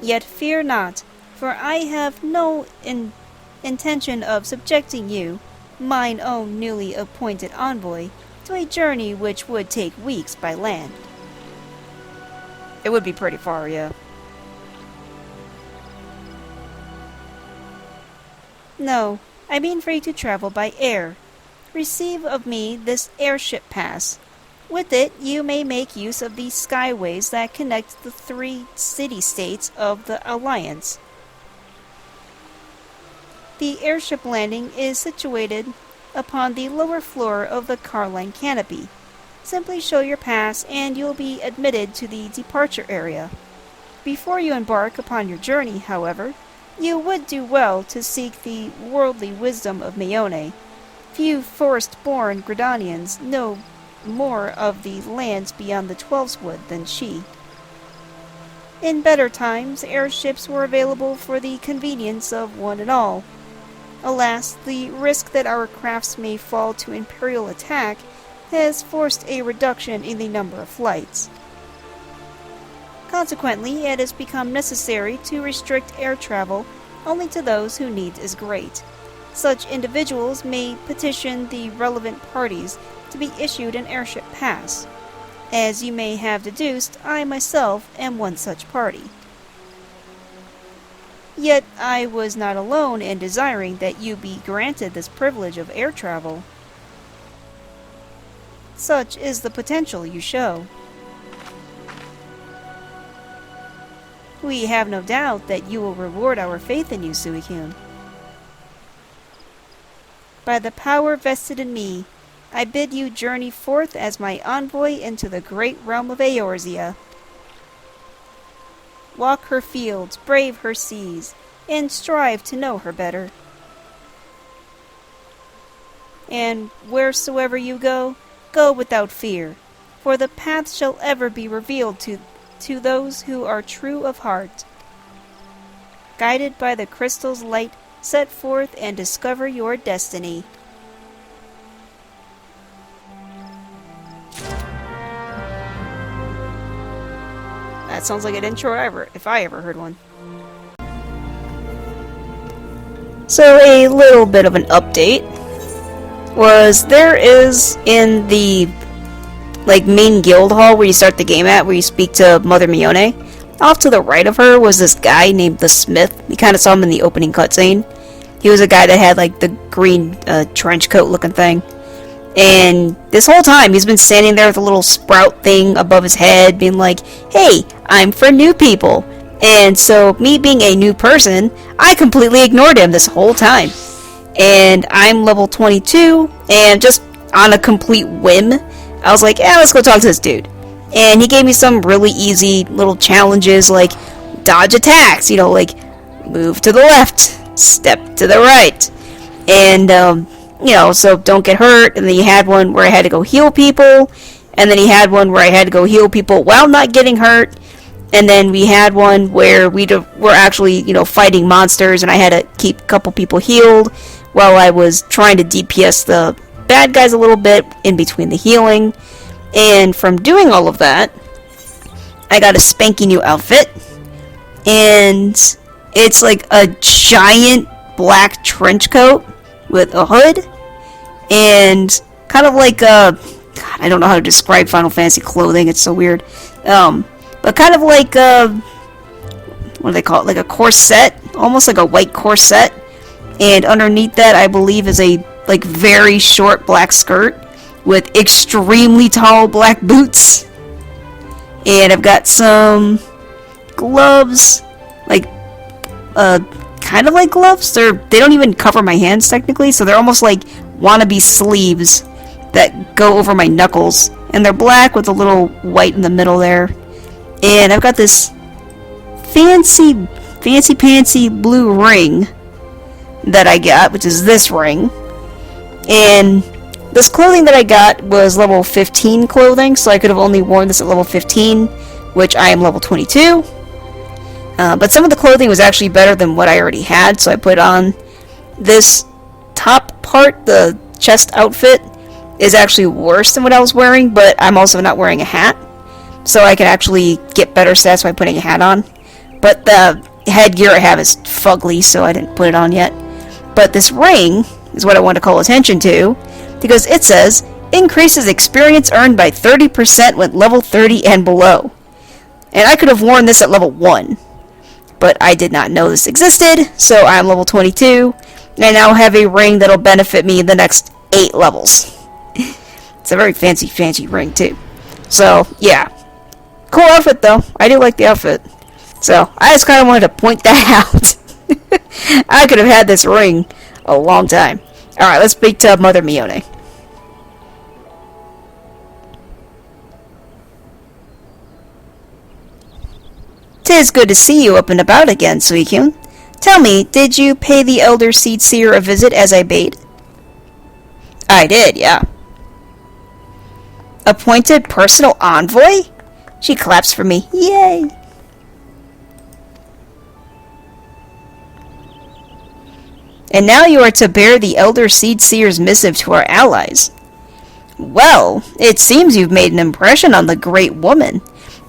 Yet fear not, for I have no intention of subjecting you, mine own newly appointed envoy, to a journey which would take weeks by land. It would be pretty far, yeah. No, I mean for you to travel by air. Receive of me this airship pass. With it, you may make use of the skyways that connect the 3 city-states of the Alliance. The airship landing is situated upon the lower floor of the Carline canopy. Simply show your pass and you'll be admitted to the departure area. Before you embark upon your journey, however, you would do well to seek the worldly wisdom of Mayone. Few forest-born Gridanians know more of the lands beyond the Twelveswood than she. In better times, airships were available for the convenience of one and all. Alas, the risk that our crafts may fall to Imperial attack has forced a reduction in the number of flights. Consequently, it has become necessary to restrict air travel only to those whose need is great. Such individuals may petition the relevant parties to be issued an airship pass. As you may have deduced, I myself am one such party. Yet I was not alone in desiring that you be granted this privilege of air travel. Such is the potential you show. We have no doubt that you will reward our faith in you, Suicune. By the power vested in me, I bid you journey forth as my envoy into the great realm of Eorzea. Walk her fields, brave her seas, and strive to know her better. And wheresoever you go, go without fear, for the path shall ever be revealed to those who are true of heart. Guided by the crystal's light, set forth and discover your destiny. That sounds like an intro if I ever heard one. So a little bit of an update was there is in the main guild hall where you start the game at, where you speak to Mother Mione. Off to the right of her was this guy named the Smith. You kind of saw him in the opening cutscene. He was a guy that had the green trench coat looking thing. And this whole time he's been standing there with a little sprout thing above his head being like, hey, I'm for new people. And so me being a new person, I completely ignored him this whole time. And I'm level 22, and just on a complete whim, I was like, let's go talk to this dude. And he gave me some really easy little challenges, like dodge attacks, move to the left, step to the right. And, so don't get hurt. And then he had one where I had to go heal people. And then he had one where I had to go heal people while not getting hurt. And then we had one where we were actually, fighting monsters, and I had to keep a couple people healed while I was trying to DPS the bad guys a little bit in between the healing. And from doing all of that, I got a spanky new outfit. And it's like a giant black trench coat with a hood. And kind of like a... God, I don't know how to describe Final Fantasy clothing. It's so weird. But kind of like a... What do they call it? Like a corset. Almost like a white corset. And underneath that, I believe, is a very short black skirt with extremely tall black boots. And I've got some gloves, kind of like gloves. They don't even cover my hands technically, so they're almost like wannabe sleeves that go over my knuckles. And they're black with a little white in the middle there. And I've got this fancy pantsy blue ring that I got, which is this ring. And this clothing that I got was level 15 clothing, so I could have only worn this at level 15, which I am level 22. But some of the clothing was actually better than what I already had, so I put on this top part. The chest outfit is actually worse than what I was wearing, but I'm also not wearing a hat, so I can actually get better stats by putting a hat on. But the headgear I have is fugly, so I didn't put it on yet. But this ring is what I want to call attention to, because it says, increases experience earned by 30% when level 30 and below. And I could have worn this at level 1, but I did not know this existed, so I'm level 22, and I now have a ring that'll benefit me in the next 8 levels. It's a very fancy ring, too. So, yeah. Cool outfit, though. I do like the outfit. So, I just kind of wanted to point that out. I could have had this ring a long time. Alright, let's speak to Mother Mione. "'Tis good to see you up and about again, Suicune. Tell me, did you pay the Elder Seed Seer a visit as I bade?" "I did, yeah." "Appointed personal envoy?" She claps for me. Yay! "And now you are to bear the Elder Seed Seer's missive to our allies. Well, it seems you've made an impression on the great woman.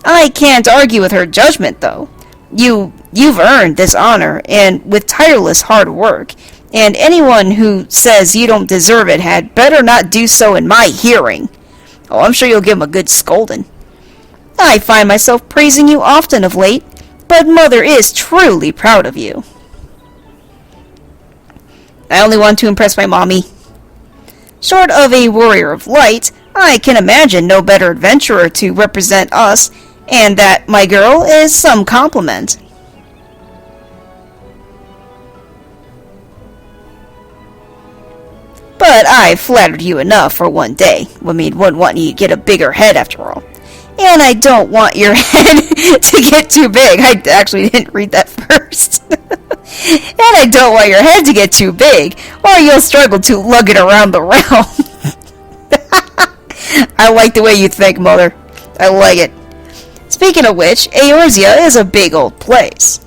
I can't argue with her judgment, though. You've earned this honor, and with tireless hard work, and anyone who says you don't deserve it had better not do so in my hearing. Oh, I'm sure you'll give him a good scolding. I find myself praising you often of late, but Mother is truly proud of you. I only want to impress my mommy. Short of a warrior of light, I can imagine no better adventurer to represent us, and that, my girl, is some compliment. But I flattered you enough for one day. I mean, wouldn't want you to get a bigger head after all. And I don't want your head to get too big. I actually didn't read that first. And I don't want your head to get too big, or you'll struggle to lug it around the realm. I like the way you think, Mother. I like it. Speaking of which, Eorzea is a big old place.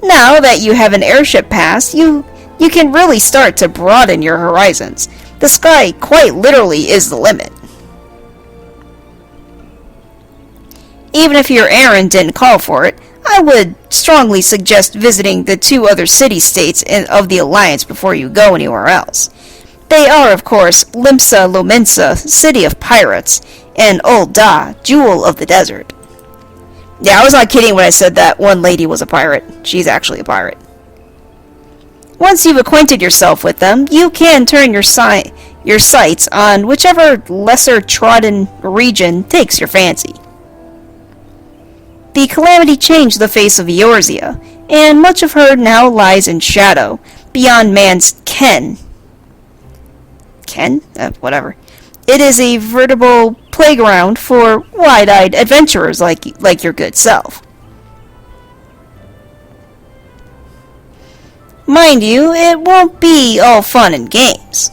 Now that you have an airship pass, you can really start to broaden your horizons. The sky quite literally is the limit. Even if your errand didn't call for it, I would strongly suggest visiting the 2 other city-states of the Alliance before you go anywhere else. They are, of course, Limsa Lominsa, City of Pirates, and Ul'Dah, Jewel of the Desert. Yeah, I was not kidding when I said that one lady was a pirate. She's actually a pirate. Once you've acquainted yourself with them, you can turn your sights on whichever lesser-trodden region takes your fancy. The calamity changed the face of Eorzea, and much of her now lies in shadow, beyond man's ken. Ken? Whatever. It is a veritable playground for wide-eyed adventurers like your good self. Mind you, it won't be all fun and games.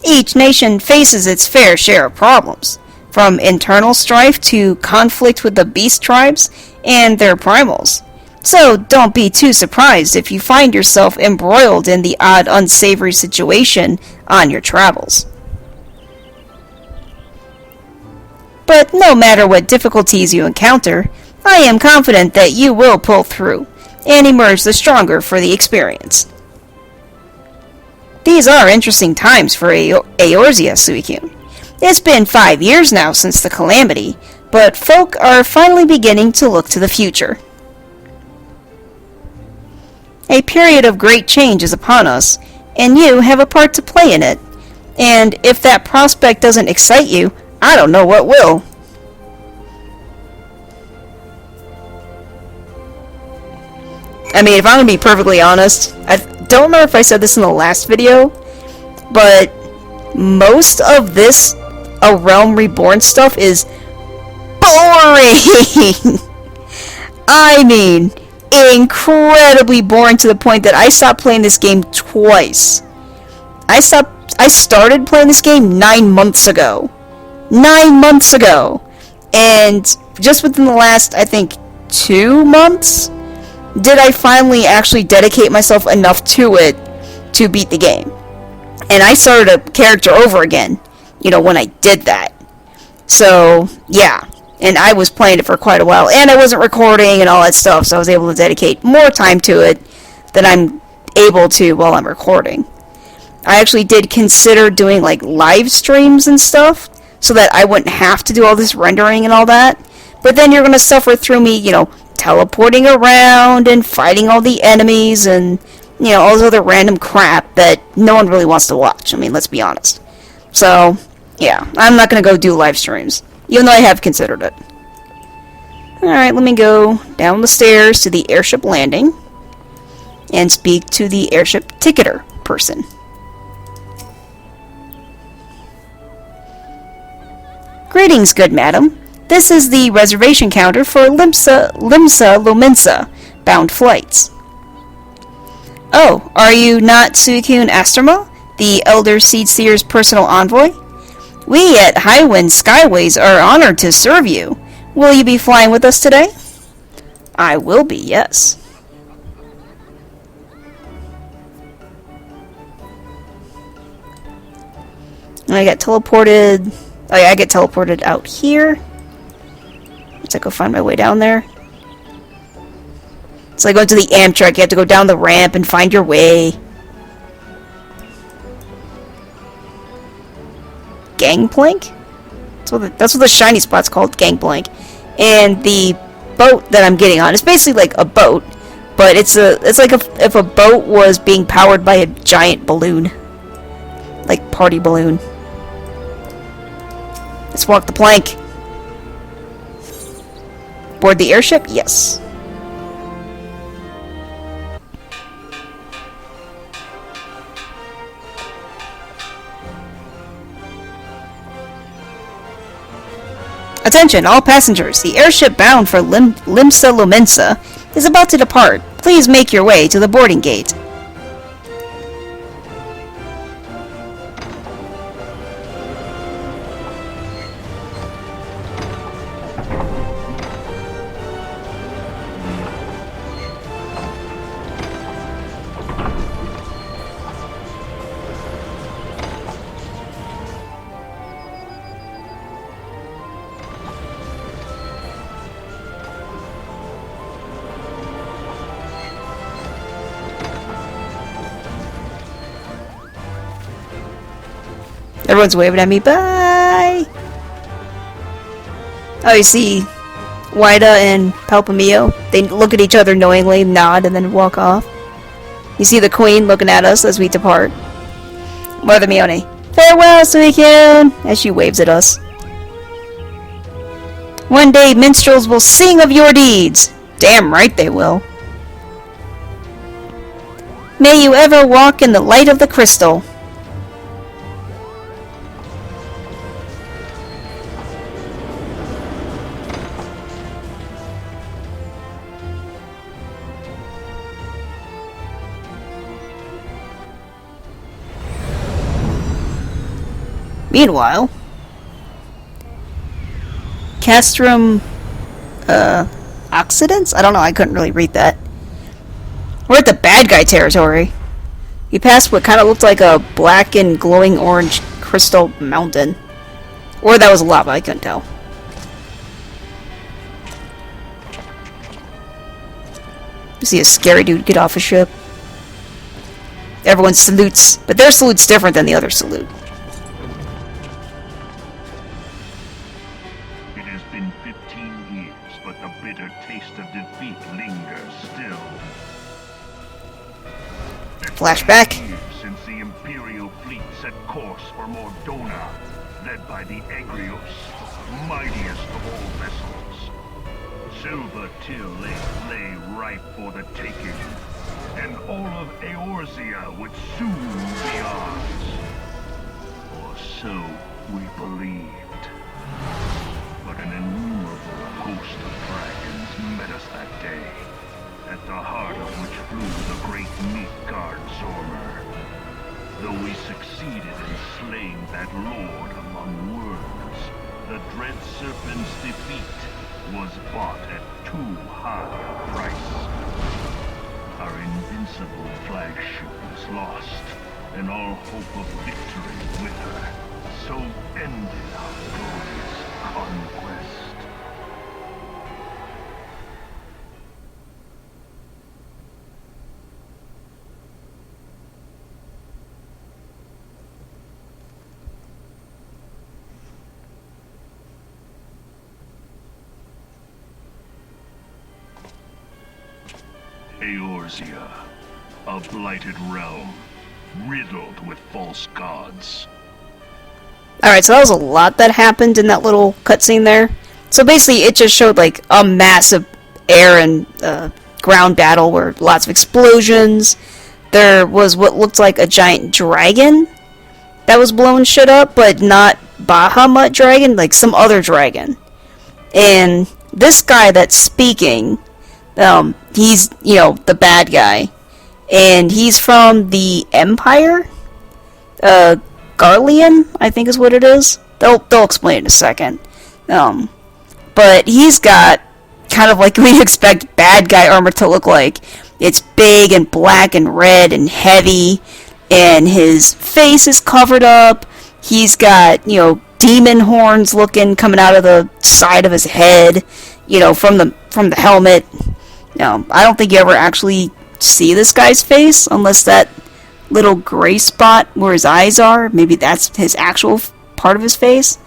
Each nation faces its fair share of problems, from internal strife to conflict with the beast tribes and their primals. So don't be too surprised if you find yourself embroiled in the odd unsavory situation on your travels. But no matter what difficulties you encounter, I am confident that you will pull through and emerge the stronger for the experience. These are interesting times for Eorzea, Suicune. It's been 5 years now since the calamity, but folk are finally beginning to look to the future. A period of great change is upon us, and you have a part to play in it. And if that prospect doesn't excite you, I don't know what will. I mean, if I'm gonna be perfectly honest, I don't remember if I said this in the last video, but most of this A Realm Reborn stuff is boring! I mean, incredibly boring to the point that I stopped playing this game twice. I started playing this game 9 months ago. 9 months ago! And just within the last, I think, 2 months, did I finally actually dedicate myself enough to it to beat the game. And I started a character over again, when I did that. So, yeah. And I was playing it for quite a while, and I wasn't recording and all that stuff, so I was able to dedicate more time to it than I'm able to while I'm recording. I actually did consider doing, live streams and stuff, so that I wouldn't have to do all this rendering and all that. But then you're going to suffer through me, teleporting around and fighting all the enemies and, all this other random crap that no one really wants to watch. I mean, let's be honest. So, yeah, I'm not going to go do live streams, even though I have considered it. Alright, let me go down the stairs to the airship landing and speak to the airship ticketer person. Greetings, good madam. This is the reservation counter for Limsa Lominsa bound flights. Oh, are you not Suicune Astroma, the Elder Seedseer's personal envoy? We at Highwind Skyways are honored to serve you. Will you be flying with us today? I will be, yes. And I got teleported... Oh yeah, I get teleported out here. Let's go find my way down there. It's like going to the Amtrak. You have to go down the ramp and find your way. Gangplank? That's what the shiny spot's called, Gangplank. And the boat that I'm getting on is basically like a boat, but it's like if a boat was being powered by a giant balloon, like party balloon. Let's walk the plank. Board the airship? Yes. Attention, all passengers. The airship bound for Limsa Lominsa is about to depart. Please make your way to the boarding gate. Everyone's waving at me. Bye! Oh, you see Wida and Palpamio? They look at each other knowingly, nod, and then walk off. You see the Queen looking at us as we depart. Mother Mione. Farewell, Suicune! As she waves at us. One day, minstrels will sing of your deeds. Damn right they will. May you ever walk in the light of the crystal. Meanwhile, Castrum, Occidents? I don't know, I couldn't really read that. We're at the bad guy territory. You passed what kind of looked like a black and glowing orange crystal mountain. Or that was lava, I couldn't tell. You see a scary dude get off a ship. Everyone salutes, but their salute's different than the other salute. Flashback. Since the Imperial fleet set course for Mordona, led by the Agrios, mightiest of all vessels. Silver Till lay ripe for the taking, and all of Eorzea would soon be ours. Or so we believed. But an innumerable host of dragons met us that day, at the heart of which flew the great Midgard Zormer. Though we succeeded in slaying that lord among worms, the dread serpent's defeat was bought at too high a price. Our invincible flagship was lost, and all hope of victory with her. So ended our glorious conquest. Eorzea, a blighted realm, riddled with false gods. Alright, so that was a lot that happened in that little cutscene there. So basically, it just showed like a massive air and ground battle where lots of explosions. There was what looked like a giant dragon that was blowing shit up, but not Bahamut dragon, like some other dragon. And this guy that's speaking, he's, you know, the bad guy. And he's from the Empire? Garlean, I think is what it is. They'll explain it in a second. But he's got kind of like we expect bad guy armor to look like. It's big and black and red and heavy, and his face is covered up, He's got, you know, demon horns looking coming out of the side of his head, you know, from the helmet. I don't think you ever actually see this guy's face unless that little gray spot where his eyes are, maybe that's his actual part of his face.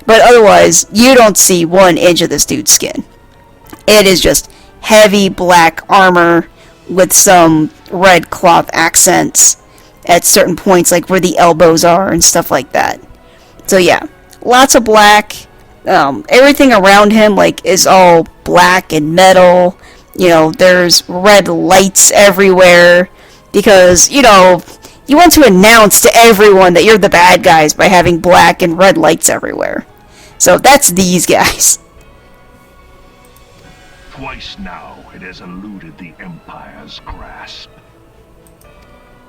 But otherwise, you don't see 1 inch of this dude's skin. It is just heavy black armor with some red cloth accents at certain points, like where the elbows are and stuff like that. So yeah, lots of black. Everything around him like is all black and metal. You know, there's red lights everywhere because, you know, you want to announce to everyone that you're the bad guys by having black and red lights everywhere. So that's these guys. Twice now it has eluded the Empire's grasp.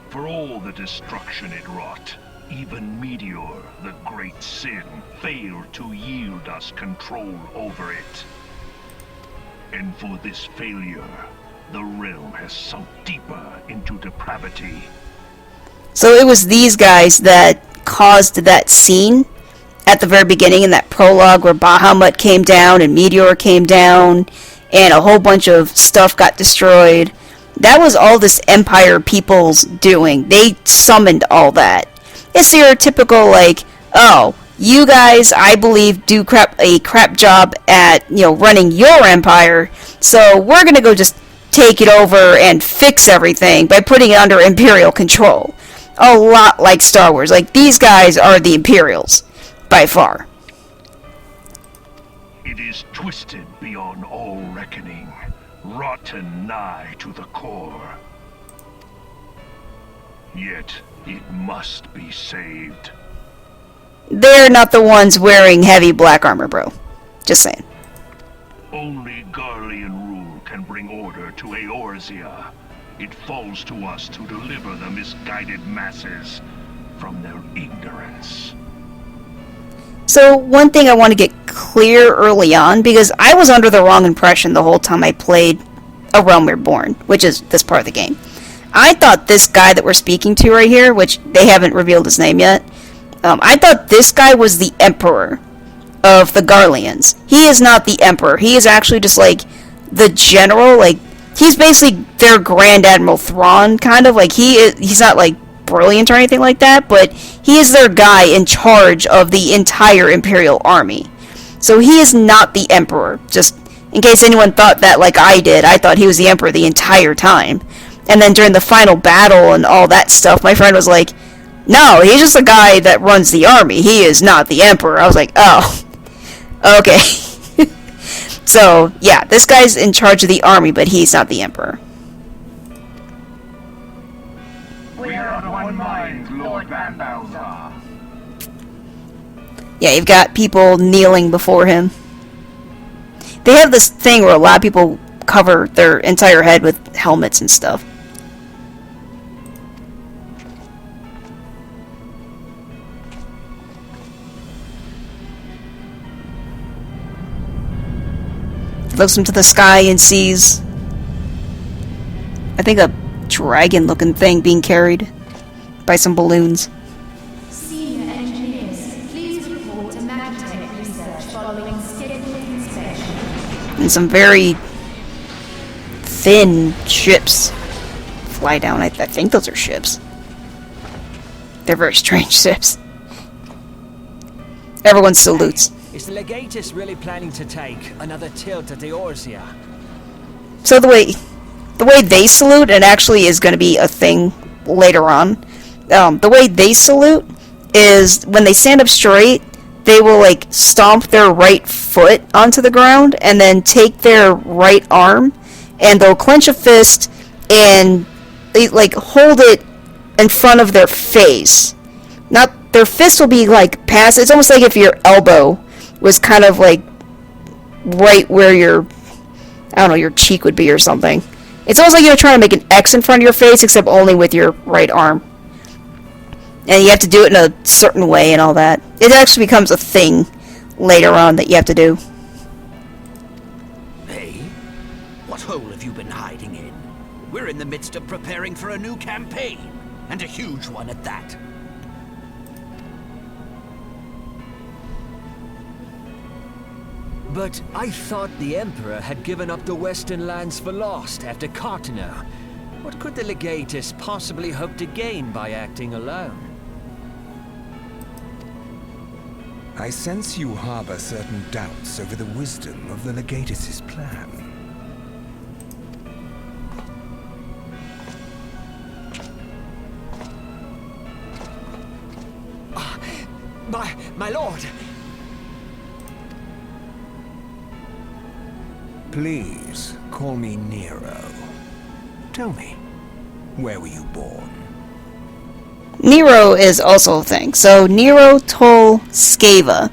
For all the destruction it wrought, even Meteor, the great sin, failed to yield us control over it. And for this failure, the realm has sunk deeper into depravity. So it was these guys that caused that scene at the very beginning in that prologue where Bahamut came down and Meteor came down and a whole bunch of stuff got destroyed. That was all this Empire people's doing. They summoned all that. It's your typical, like, oh, you guys, I believe, do a crap job at, you know, running your empire, so we're gonna go just take it over and fix everything by putting it under Imperial control. A lot like Star Wars. Like, these guys are the Imperials, by far. It is twisted beyond all reckoning, rotten nigh to the core. Yet, it must be saved. They're not the ones wearing heavy black armor, bro. Just saying. Only Garlean rule can bring order to Eorzea. It falls to us to deliver the misguided masses from their ignorance. So, one thing I want to get clear early on, because I was under the wrong impression the whole time I played A Realm Reborn, which is this part of the game. I thought this guy that we're speaking to right here, which they haven't revealed his name yet, I thought this guy was the Emperor of the Garleans. He is not the Emperor. He is actually just like the general, like, he's basically their Grand Admiral Thrawn, kind of. Like, he's not like brilliant or anything like that, but he is their guy in charge of the entire Imperial army. So he is not the Emperor, just in case anyone thought that like I did. I thought he was the Emperor the entire time. And then during the final battle and all that stuff, my friend was like, no, he's just a guy that runs the army. He is not the Emperor. I was like, oh, okay. So, yeah, this guy's in charge of the army, but he's not the Emperor. We are of one mind, Lord Van Balthar. Yeah, you've got people kneeling before him. They have this thing where a lot of people cover their entire head with helmets and stuff. Looks into the sky and sees, I think, a dragon-looking thing being carried by some balloons. Senior engineers, please report to Magitech research following scheduled inspection. And some very thin ships fly down. I think those are ships. They're very strange ships. Everyone salutes. Is the Legatus really planning to take another tilt at Eorzea? So the way they salute, and actually is going to be a thing later on, the way they salute is when they stand up straight, they will like stomp their right foot onto the ground and then take their right arm and they'll clench a fist and they like hold it in front of their face. Not their fist will be like past. It's almost like if your elbow was kind of like right where your, I don't know, your cheek would be or something. It's almost like you're trying to make an X in front of your face, except only with your right arm. And you have to do it in a certain way and all that. It actually becomes a thing later on that you have to do. Hey, what hole have you been hiding in? We're in the midst of preparing for a new campaign, and a huge one at that. But I thought the Emperor had given up the Western lands for lost after Carteneau. What could the Legatus possibly hope to gain by acting alone? I sense you harbor certain doubts over the wisdom of the Legatus' plan. My lord! Please, call me Nero. Tell me, where were you born? Nero is also a thing. So, Nero Tol Scava.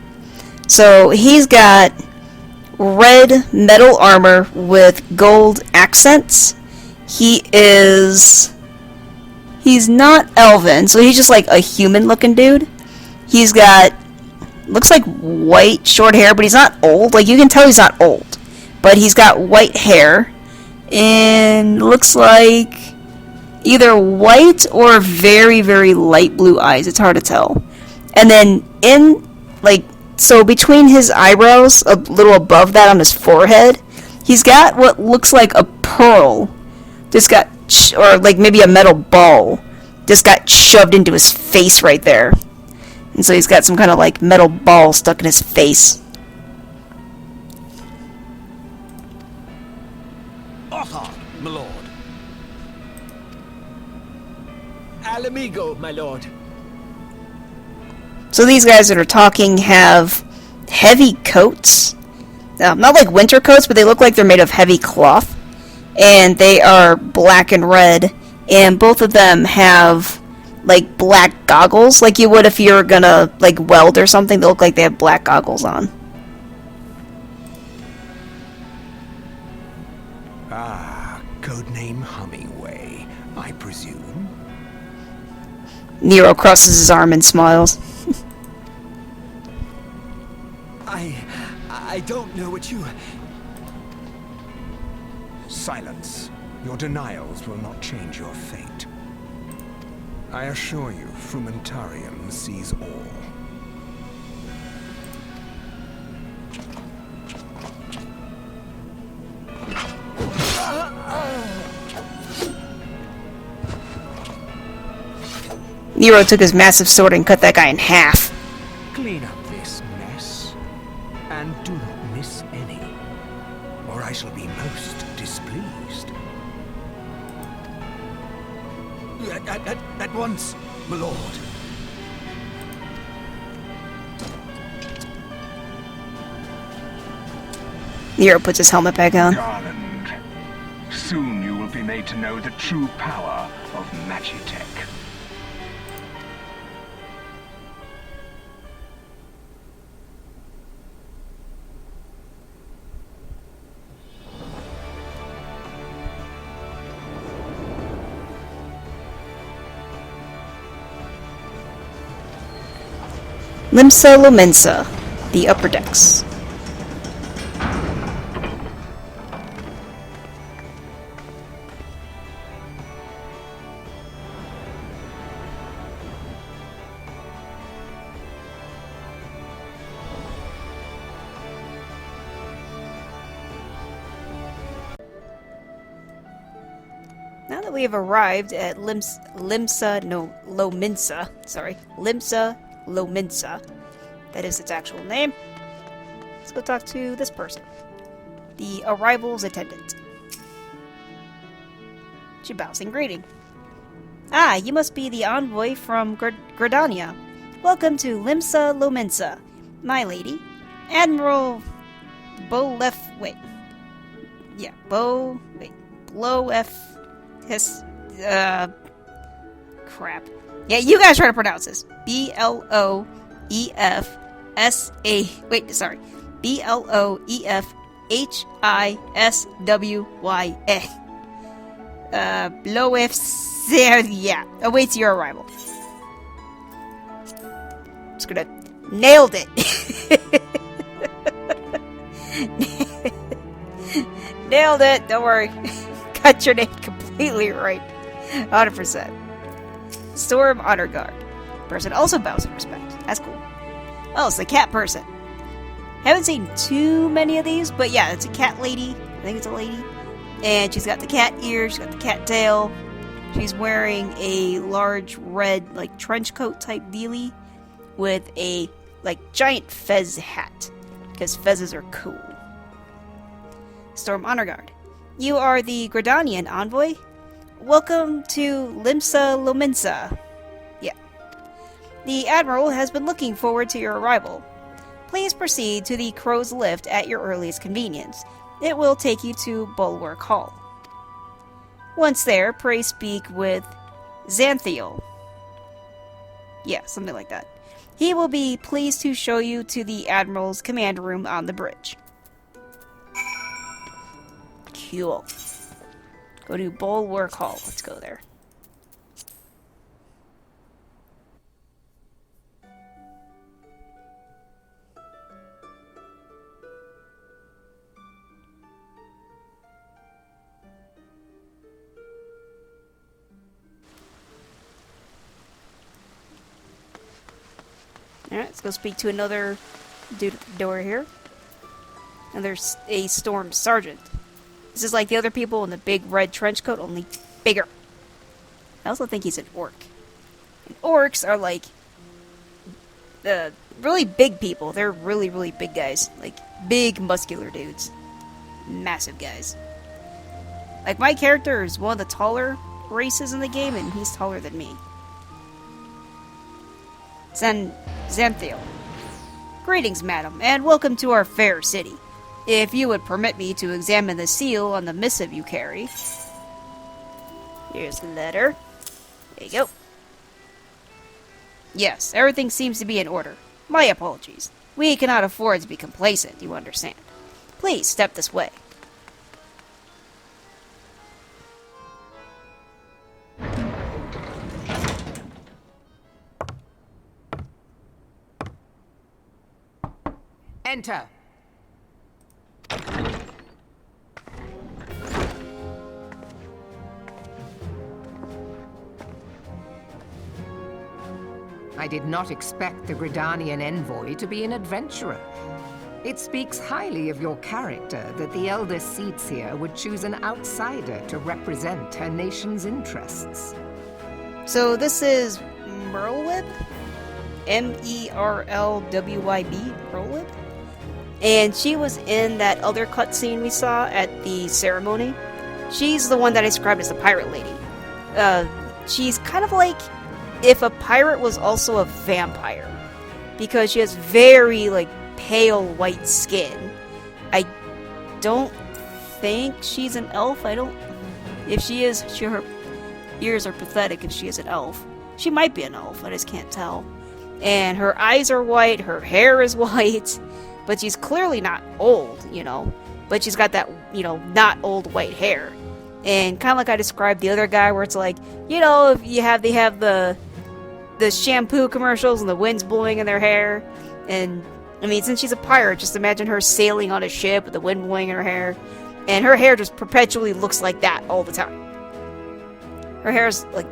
So, he's got red metal armor with gold accents. He's not elven, so he's just like a human-looking dude. He's got, looks like white, short hair, but he's not old. Like, you can tell he's not old. But he's got white hair, and looks like either white or very, very light blue eyes. It's hard to tell. And then so between his eyebrows, a little above that on his forehead, he's got what looks like a pearl. Just got, or like maybe a metal ball, just got shoved into his face right there. And so he's got some kind of like metal ball stuck in his face. Ottar, my lord. Alamigo, my lord. So these guys that are talking have heavy coats. Not like winter coats, but they look like they're made of heavy cloth. And they are black and red. And both of them have like black goggles, like you would if you were gonna like weld or something. They look like they have black goggles on. Ah, codename Hummingway, I presume. Nero crosses his arm and smiles. I don't know what you... Silence. Your denials will not change your fate. I assure you, Frumentarium sees all. Nero took his massive sword and cut that guy in half. Clean up this mess, and do not miss any, or I shall be most displeased. At once, my lord. Nero puts his helmet back on. Garland, soon you will be made to know the true power of Magitech. Limsa Lominsa, the upper decks. Now that we have arrived at Limsa Lominsa, that is its actual name. Let's go talk to this person, the arrival's attendant. She bows in greeting. Ah, you must be the envoy from Gridania. Welcome to Limsa Lominsa, my lady, Admiral crap. Yeah, you guys try to pronounce this. Bloefsa. Bloefsa awaits your arrival. Just gonna nailed it. Nailed it. Don't worry. Got your name completely right. 100%. Storm Honor Guard. Person also bows in respect. That's cool. Oh, it's the cat person. Haven't seen too many of these, but yeah, it's a cat lady. I think it's a lady. And she's got the cat ears, she's got the cat tail. She's wearing a large red, like, trench coat type dealie with a, like, giant fez hat. Because fezzes are cool. Storm Honor Guard. You are the Gridanian envoy? Welcome to Limsa Lominsa. Yeah. The Admiral has been looking forward to your arrival. Please proceed to the Crow's Lift at your earliest convenience. It will take you to Bulwark Hall. Once there, pray speak with Xanthiel. Yeah, something like that. He will be pleased to show you to the Admiral's command room on the bridge. Cool. Go to Bulwark Hall. Let's go there. Alright, let's go speak to another dude at the door here. And there's a Storm Sergeant. This is like the other people in the big red trench coat, only bigger. I also think he's an orc. And orcs are like really big people. They're really, really big guys. Like big muscular dudes. Massive guys. Like my character is one of the taller races in the game, and he's taller than me. Xanthiel. Greetings, madam, and welcome to our fair city. If you would permit me to examine the seal on the missive you carry. Here's the letter. There you go. Yes, everything seems to be in order. My apologies. We cannot afford to be complacent, you understand. Please step this way. Enter. I did not expect the Gridanian envoy to be an adventurer. It speaks highly of your character that the Elder Seedseer would choose an outsider to represent her nation's interests. So this is Merlwyb? M-E-R-L-W-Y-B? Merlwyb? And she was in that other cutscene we saw at the ceremony. She's the one that I described as the pirate lady. She's kind of like if a pirate was also a vampire. Because she has very, like, pale white skin. I don't think she's an elf. If she is, her ears are pathetic if she is an elf. She might be an elf, I just can't tell. And her eyes are white, her hair is white. But she's clearly not old, you know. But she's got that, you know, not old white hair. And kind of like I described the other guy, where it's like, you know, if they have the shampoo commercials and the wind's blowing in their hair. And, I mean, since she's a pirate, just imagine her sailing on a ship with the wind blowing in her hair. And her hair just perpetually looks like that all the time. Her hair's, like,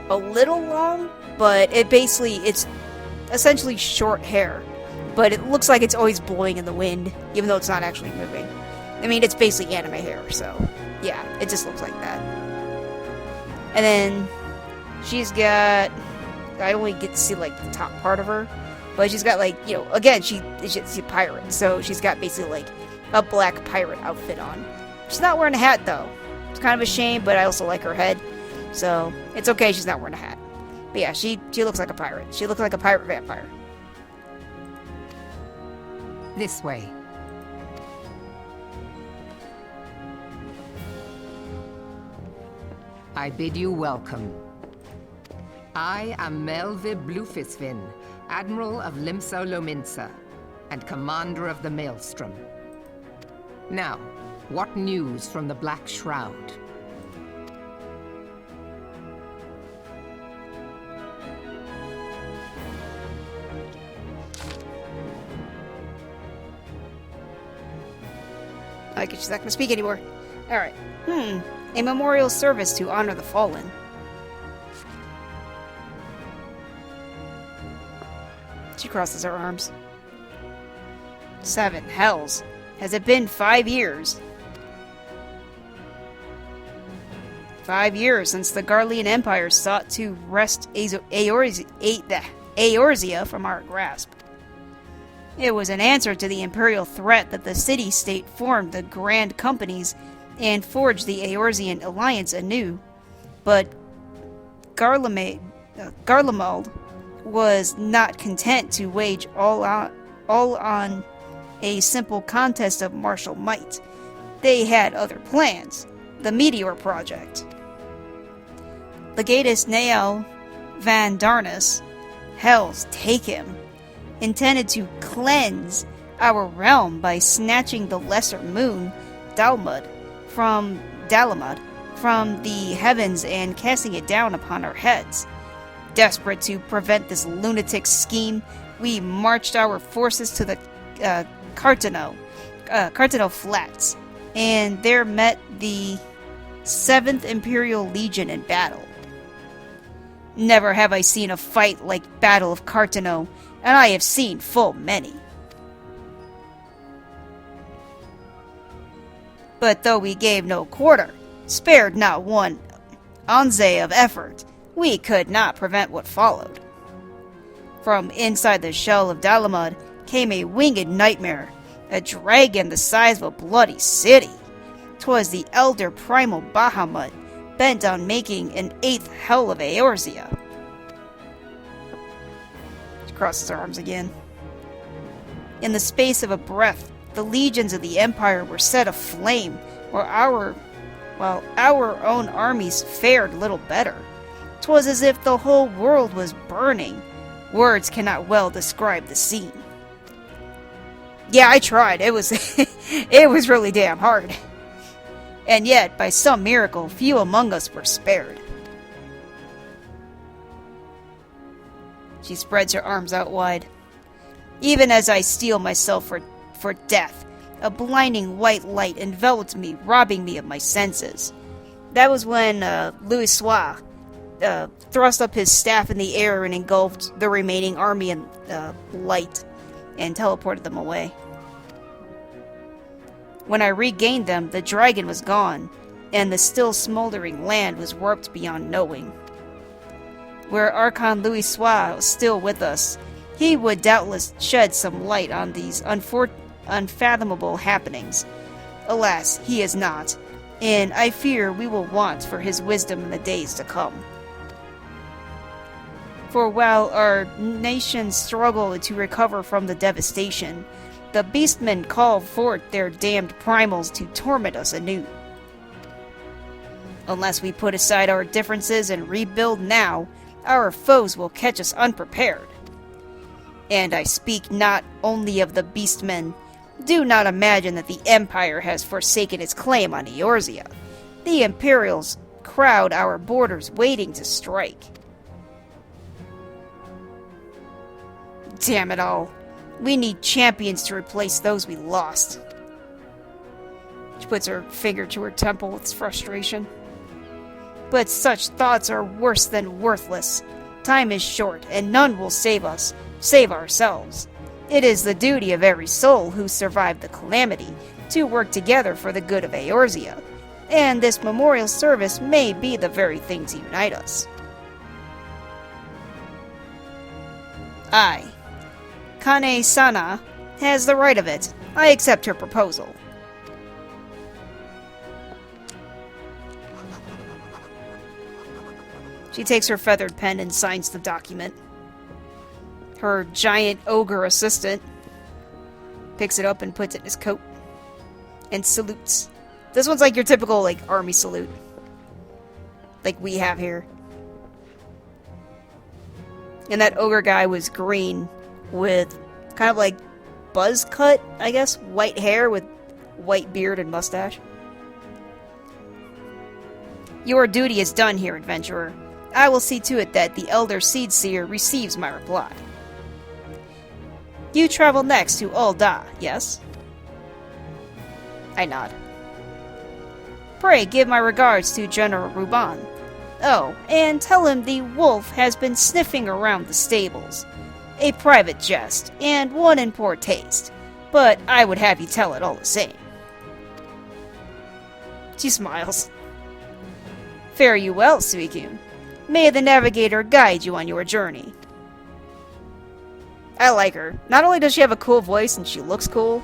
a little long, but it's essentially short hair. But it looks like it's always blowing in the wind, even though it's not actually moving. I mean, it's basically anime hair, so yeah, it just looks like that. And then she's got, I only get to see like the top part of her, but she's got like, you know, again, she's a pirate, so she's got basically like a black pirate outfit on. She's not wearing a hat though. It's kind of a shame, but I also like her head, so it's okay she's not wearing a hat. But yeah, she looks like a pirate. She looks like a pirate vampire. This way. I bid you welcome. I am Melvib Blufisvin, Admiral of Limsa Lominsa, and Commander of the Maelstrom. Now, what news from the Black Shroud? I guess she's not gonna speak anymore. Alright. A memorial service to honor the fallen. She crosses her arms. 7 hells. Has it been 5 years? 5 years since the Garlean Empire sought to wrest Eorzea from our grasp. It was an answer to the Imperial threat that the city-state formed the Grand Companies and forged the Eorzean alliance anew. But Garlemald was not content to wage all on a simple contest of martial might. They had other plans. The Meteor Project. Legatus Nael van Darnus, hells take him, intended to cleanse our realm by snatching the lesser moon, Dalamud, from the heavens and casting it down upon our heads. Desperate to prevent this lunatic scheme, we marched our forces to the Cartano Flats, and there met the 7th Imperial Legion in battle. Never have I seen a fight like Battle of Cartano, and I have seen full many. But though we gave no quarter, spared not one once of effort, we could not prevent what followed. From inside the shell of Dalamud came a winged nightmare, a dragon the size of a bloody city. 'Twas the elder primal Bahamut, bent on making an 8th hell of Eorzea. She crosses her arms again. In the space of a breath, the legions of the Empire were set aflame, while our own armies fared little better. 'Twas as if the whole world was burning. Words cannot well describe the scene. Yeah, I tried. It was it was really damn hard. And yet, by some miracle, few among us were spared. She spreads her arms out wide. Even as I steel myself for death, a blinding white light enveloped me, robbing me of my senses. That was when Louis Soir thrust up his staff in the air and engulfed the remaining army in light and teleported them away. When I regained them, the dragon was gone, and the still smoldering land was warped beyond knowing. Were Archon Louis Soir still with us, he would doubtless shed some light on these unfathomable happenings. Alas, he is not, and I fear we will want for his wisdom in the days to come. For while our nation struggled to recover from the devastation, the beastmen called forth their damned primals to torment us anew. Unless we put aside our differences and rebuild now, our foes will catch us unprepared. And I speak not only of the beastmen. Do not imagine that the Empire has forsaken its claim on Eorzea. The Imperials crowd our borders waiting to strike. Damn it all. We need champions to replace those we lost. She puts her finger to her temple with frustration. But such thoughts are worse than worthless. Time is short, and none will save us, save ourselves. It is the duty of every soul who survived the calamity to work together for the good of Eorzea, and this memorial service may be the very thing to unite us. Aye. Kane Sana has the right of it. I accept her proposal. She takes her feathered pen and signs the document. Her giant ogre assistant picks it up and puts it in his coat and salutes. This one's like your typical army salute, like we have here. And that ogre guy was green with kind of like buzz cut, I guess, white hair with white beard and mustache. Your duty is done here, adventurer. I will see to it that the Elder Seedseer receives my reply. You travel next to Ul'dah, yes? I nod. Pray give my regards to General Ruban. Oh, and tell him the wolf has been sniffing around the stables. A private jest, and one in poor taste. but I would have you tell it all the same. She smiles. Fare you well, Suicune. May the Navigator guide you on your journey. I like her. Not only does she have a cool voice and she looks cool,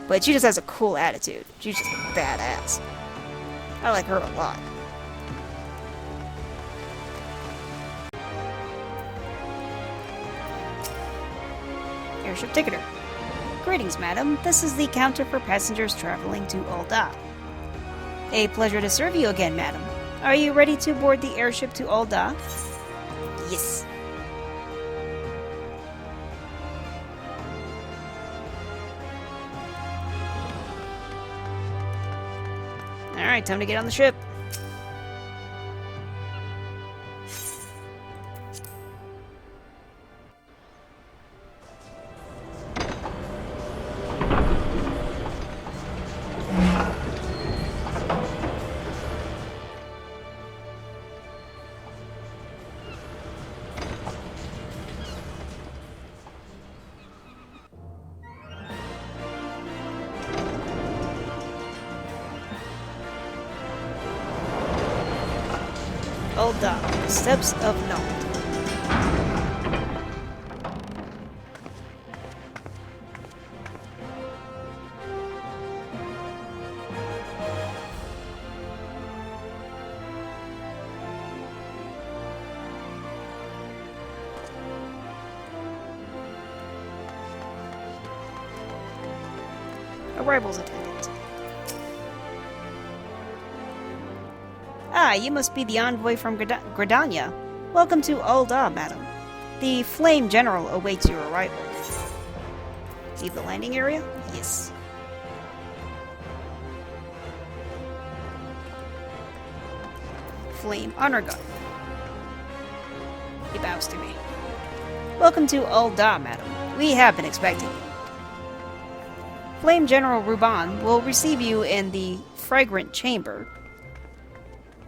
but she just has a cool attitude. She's just badass. I like her a lot. Airship ticketer. Greetings, madam. This is the counter for passengers traveling to Ul'dah. A pleasure to serve you again, madam. Are you ready to board the airship to Ul'dah? Yes. Alright, time to get on the ship. Ul'dah, Steps of Nald. Arrivals attendant. Ah, you must be the envoy from Gridania. Welcome to Ul'dah, madam. The Flame General awaits your arrival. Leave the landing area? Yes. Flame Honor Guard. He bows to me. Welcome to Ul'dah, madam. We have been expecting you. Flame General Ruban will receive you in the Fragrant Chamber.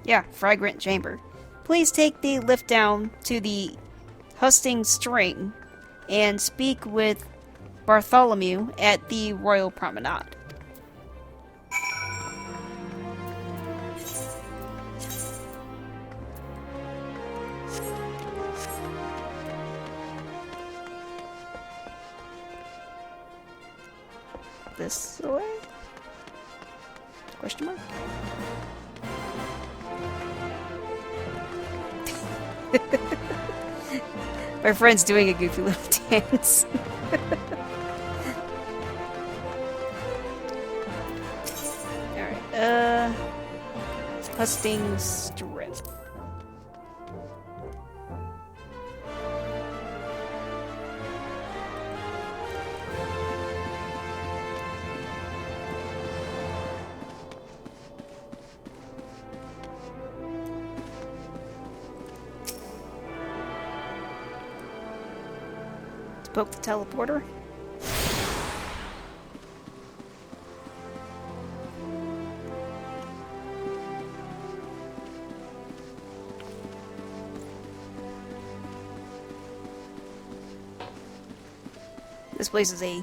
Yeah, Fragrant Chamber. Please take the lift down to the Hustings String and speak with Bartholomew at the Royal Promenade. This way? Question mark? My friend's doing a goofy little dance. Alright, Hustings Strip. Poke the teleporter. This place is a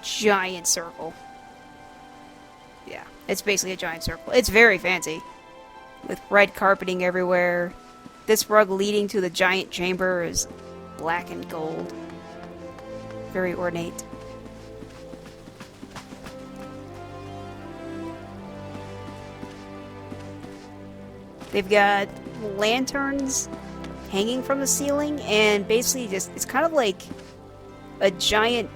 giant circle. Yeah, it's basically a giant circle. It's very fancy, with red carpeting everywhere. This rug leading to the giant chamber is black and gold. Very ornate. They've got lanterns hanging from the ceiling, and basically just, it's kind of like a giant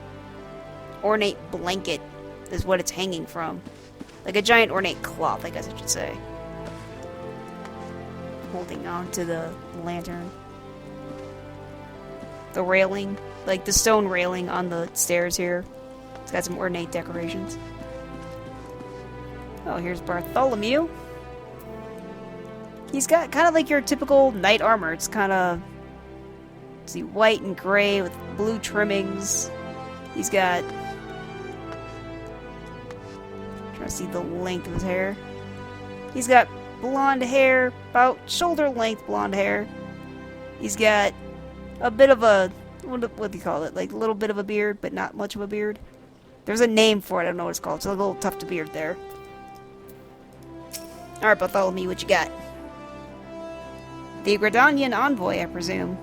ornate blanket is what it's hanging from. Like a giant ornate cloth, I guess I should say. Holding on to the lantern. The railing, like the stone railing on the stairs here. It's got some ornate decorations. Oh, here's Bartholomew. He's got kind of like your typical knight armor. It's kind of, see, white and gray with blue trimmings. He's got, trying to see the length of his hair. He's got blonde hair, about shoulder length blonde hair. He's got a bit of a, what do you call it? Like a little bit of a beard, but not much of a beard. There's a name for it, I don't know what it's called. It's a little tough to beard there. Alright, Bartholomew, what you got? The Gridanian envoy, I presume.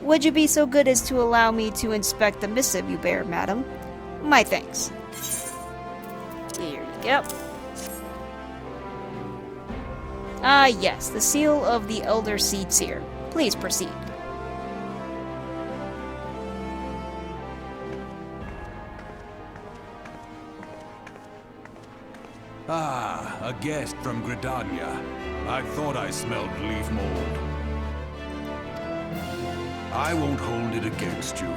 Would you be so good as to allow me to inspect the missive you bear, madam? My thanks. Here you go. Ah, yes, the seal of the Elder Seed Seer. Please proceed. Ah, a guest from Gridania. I thought I smelled leaf mold. I won't hold it against you.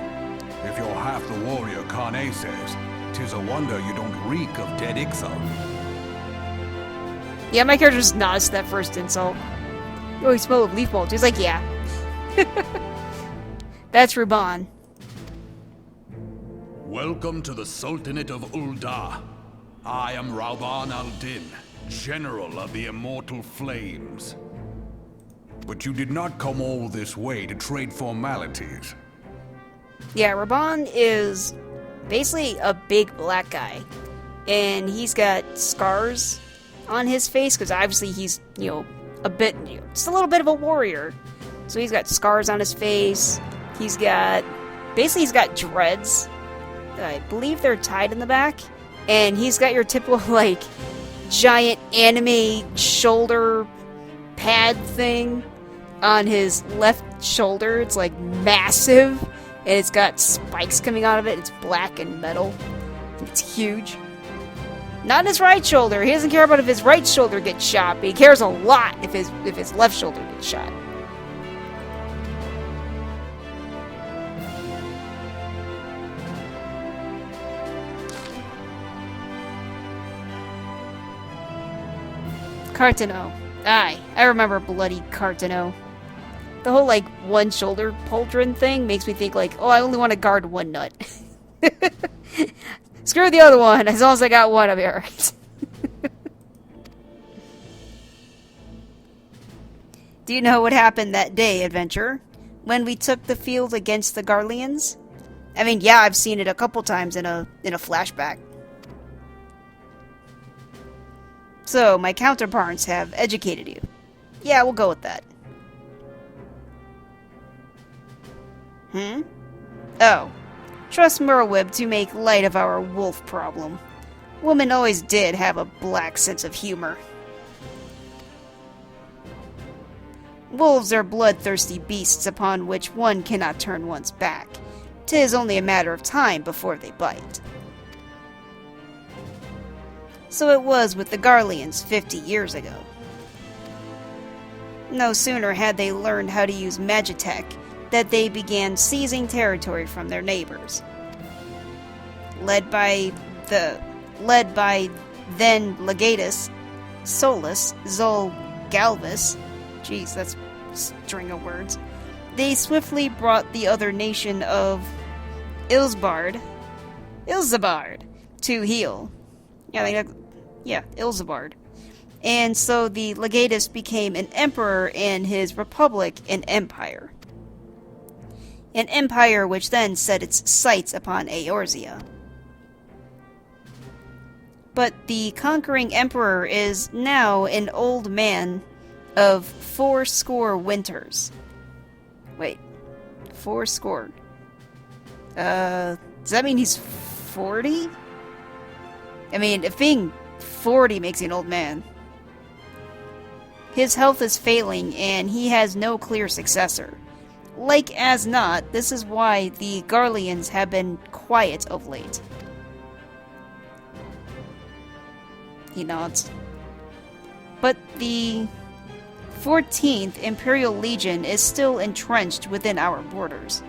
If you're half the warrior Carne says, 'tis a wonder you don't reek of dead Ixal. Yeah, my character just nods to that first insult. Oh, you smell of leaf mold. He's like, yeah. That's Ruban. Welcome to the Sultanate of Ul'dah. I am Rauban al-Din, General of the Immortal Flames. But you did not come all this way to trade formalities. Yeah, Ruban is basically a big black guy. And he's got scars on his face, because obviously he's, a bit, just a little bit of a warrior. So he's got scars on his face. He's got dreads. I believe they're tied in the back. And he's got your typical, giant anime shoulder pad thing on his left shoulder. It's, massive. And it's got spikes coming out of it. It's black and metal. It's huge. Not on his right shoulder. He doesn't care about if his right shoulder gets shot, but he cares a lot if his left shoulder gets shot. Cartano. Aye, I remember bloody Cartano. The whole, one shoulder pauldron thing makes me think, oh, I only want to guard one nut. Screw the other one. As long as I got one, I'll be alright. Do you know what happened that day, adventurer? When we took the field against the Garleans? I mean, yeah, I've seen it a couple times in a flashback. So, my counterparts have educated you. Yeah, we'll go with that. Oh. Trust Merwib to make light of our wolf problem. Women always did have a black sense of humor. Wolves are bloodthirsty beasts upon which one cannot turn one's back. 'Tis only a matter of time before they bite. So it was with the Garleans 50 years ago. No sooner had they learned how to use Magitech that they began seizing territory from their neighbors. Led by then Legatus Solus Zol Galvus, jeez, that's a string of words, they swiftly brought the other nation of Ilzabard to heel. Ilzabard. And so the Legatus became an emperor and his republic an empire. An empire which then set its sights upon Eorzea. But the conquering emperor is now an old man of 80 winters. Wait, 80? Does that mean he's 40? I mean, if being 40 makes you an old man. His health is failing, and he has no clear successor. Like as not, this is why the Garleans have been quiet of late. He nods. But the 14th Imperial Legion is still entrenched within our borders.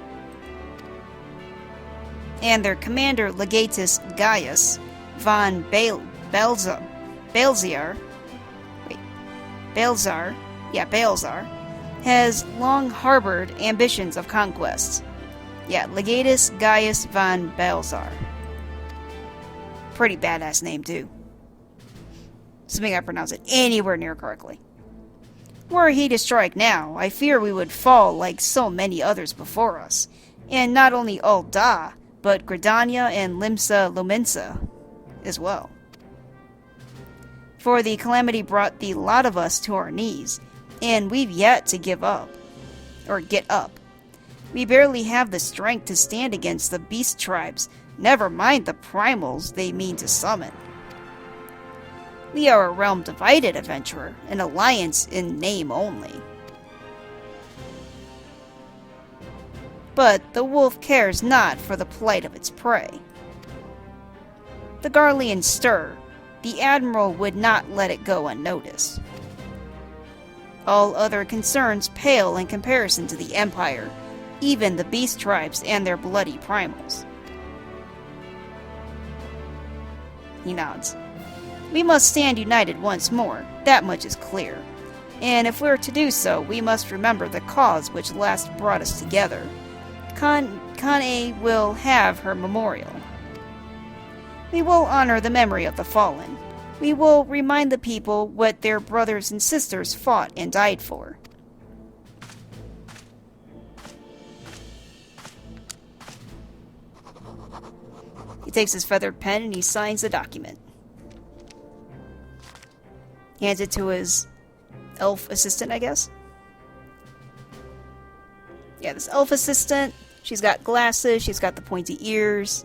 And their commander, Legatus Gaius von Balzar, has long harbored ambitions of conquest. Yeah, Legatus Gaius von Balzar. Pretty badass name, too. Assuming I pronounce it anywhere near correctly. Were he to strike now, I fear we would fall like so many others before us. And not only Ul'dah, but Gridania and Limsa Lominsa as well. For the calamity brought the lot of us to our knees, and we've yet to give up. Or get up. We barely have the strength to stand against the beast tribes, never mind the primals they mean to summon. We are a realm divided, adventurer, an alliance in name only. But the wolf cares not for the plight of its prey. The Garleans stir. The Admiral would not let it go unnoticed. All other concerns pale in comparison to the Empire, even the beast tribes and their bloody primals. He nods. We must stand united once more, that much is clear. And if we're to do so, we must remember the cause which last brought us together. Kane will have her memorial. We will honor the memory of the fallen. We will remind the people what their brothers and sisters fought and died for. He takes his feathered pen and he signs the document. Hands it to his elf assistant, I guess. Yeah, this elf assistant, she's got glasses, she's got the pointy ears,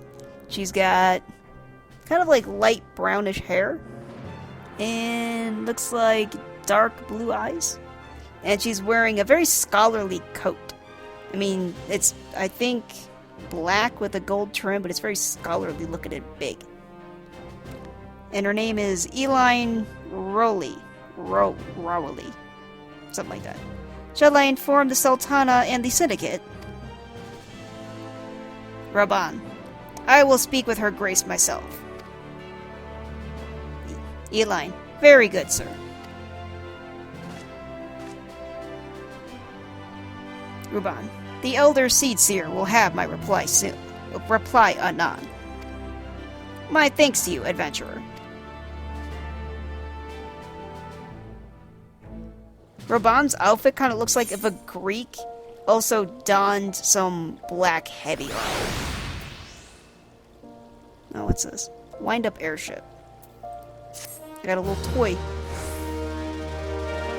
she's got kind of like light brownish hair, and looks like dark blue eyes. And she's wearing a very scholarly coat. I mean, it's, I think, black with a gold trim, but it's very scholarly, look at it, big. And her name is Eline Rowley. Rowley. Something like that. Shall I inform the Sultana and the Syndicate? Raban. I will speak with her grace myself. Eline. Very good, sir. Ruban. The Elder Seedseer will have my reply soon. Reply anon. My thanks to you, adventurer. Raban's outfit kind of looks like if a Greek also donned some black heavy armor. Oh, what's this? Wind-up airship. I got a little toy.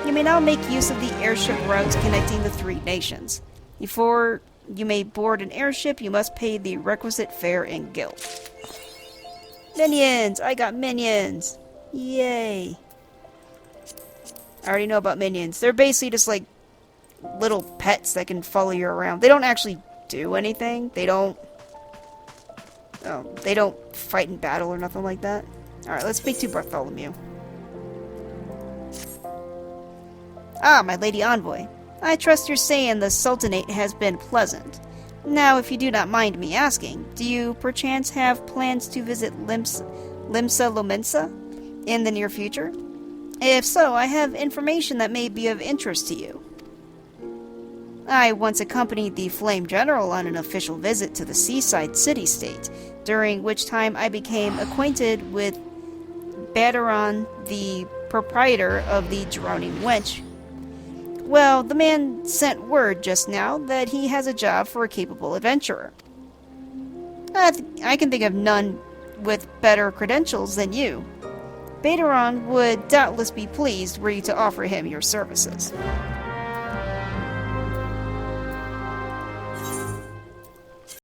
You may now make use of the airship routes connecting the three nations. Before you may board an airship, you must pay the requisite fare and guild. Minions! I got minions! Yay! I already know about minions. They're basically just like little pets that can follow you around. They don't actually do anything. They don't fight in battle or nothing like that. Alright, let's speak to Bartholomew. Ah, my lady envoy. I trust you're saying the Sultanate has been pleasant. Now, if you do not mind me asking, do you perchance have plans to visit Limsa Lominsa in the near future? If so, I have information that may be of interest to you. I once accompanied the Flame General on an official visit to the seaside city-state, during which time I became acquainted with Baderon, the proprietor of the Drowning Wench. Well, the man sent word just now that he has a job for a capable adventurer. I can think of none with better credentials than you. Baderon would doubtless be pleased were you to offer him your services.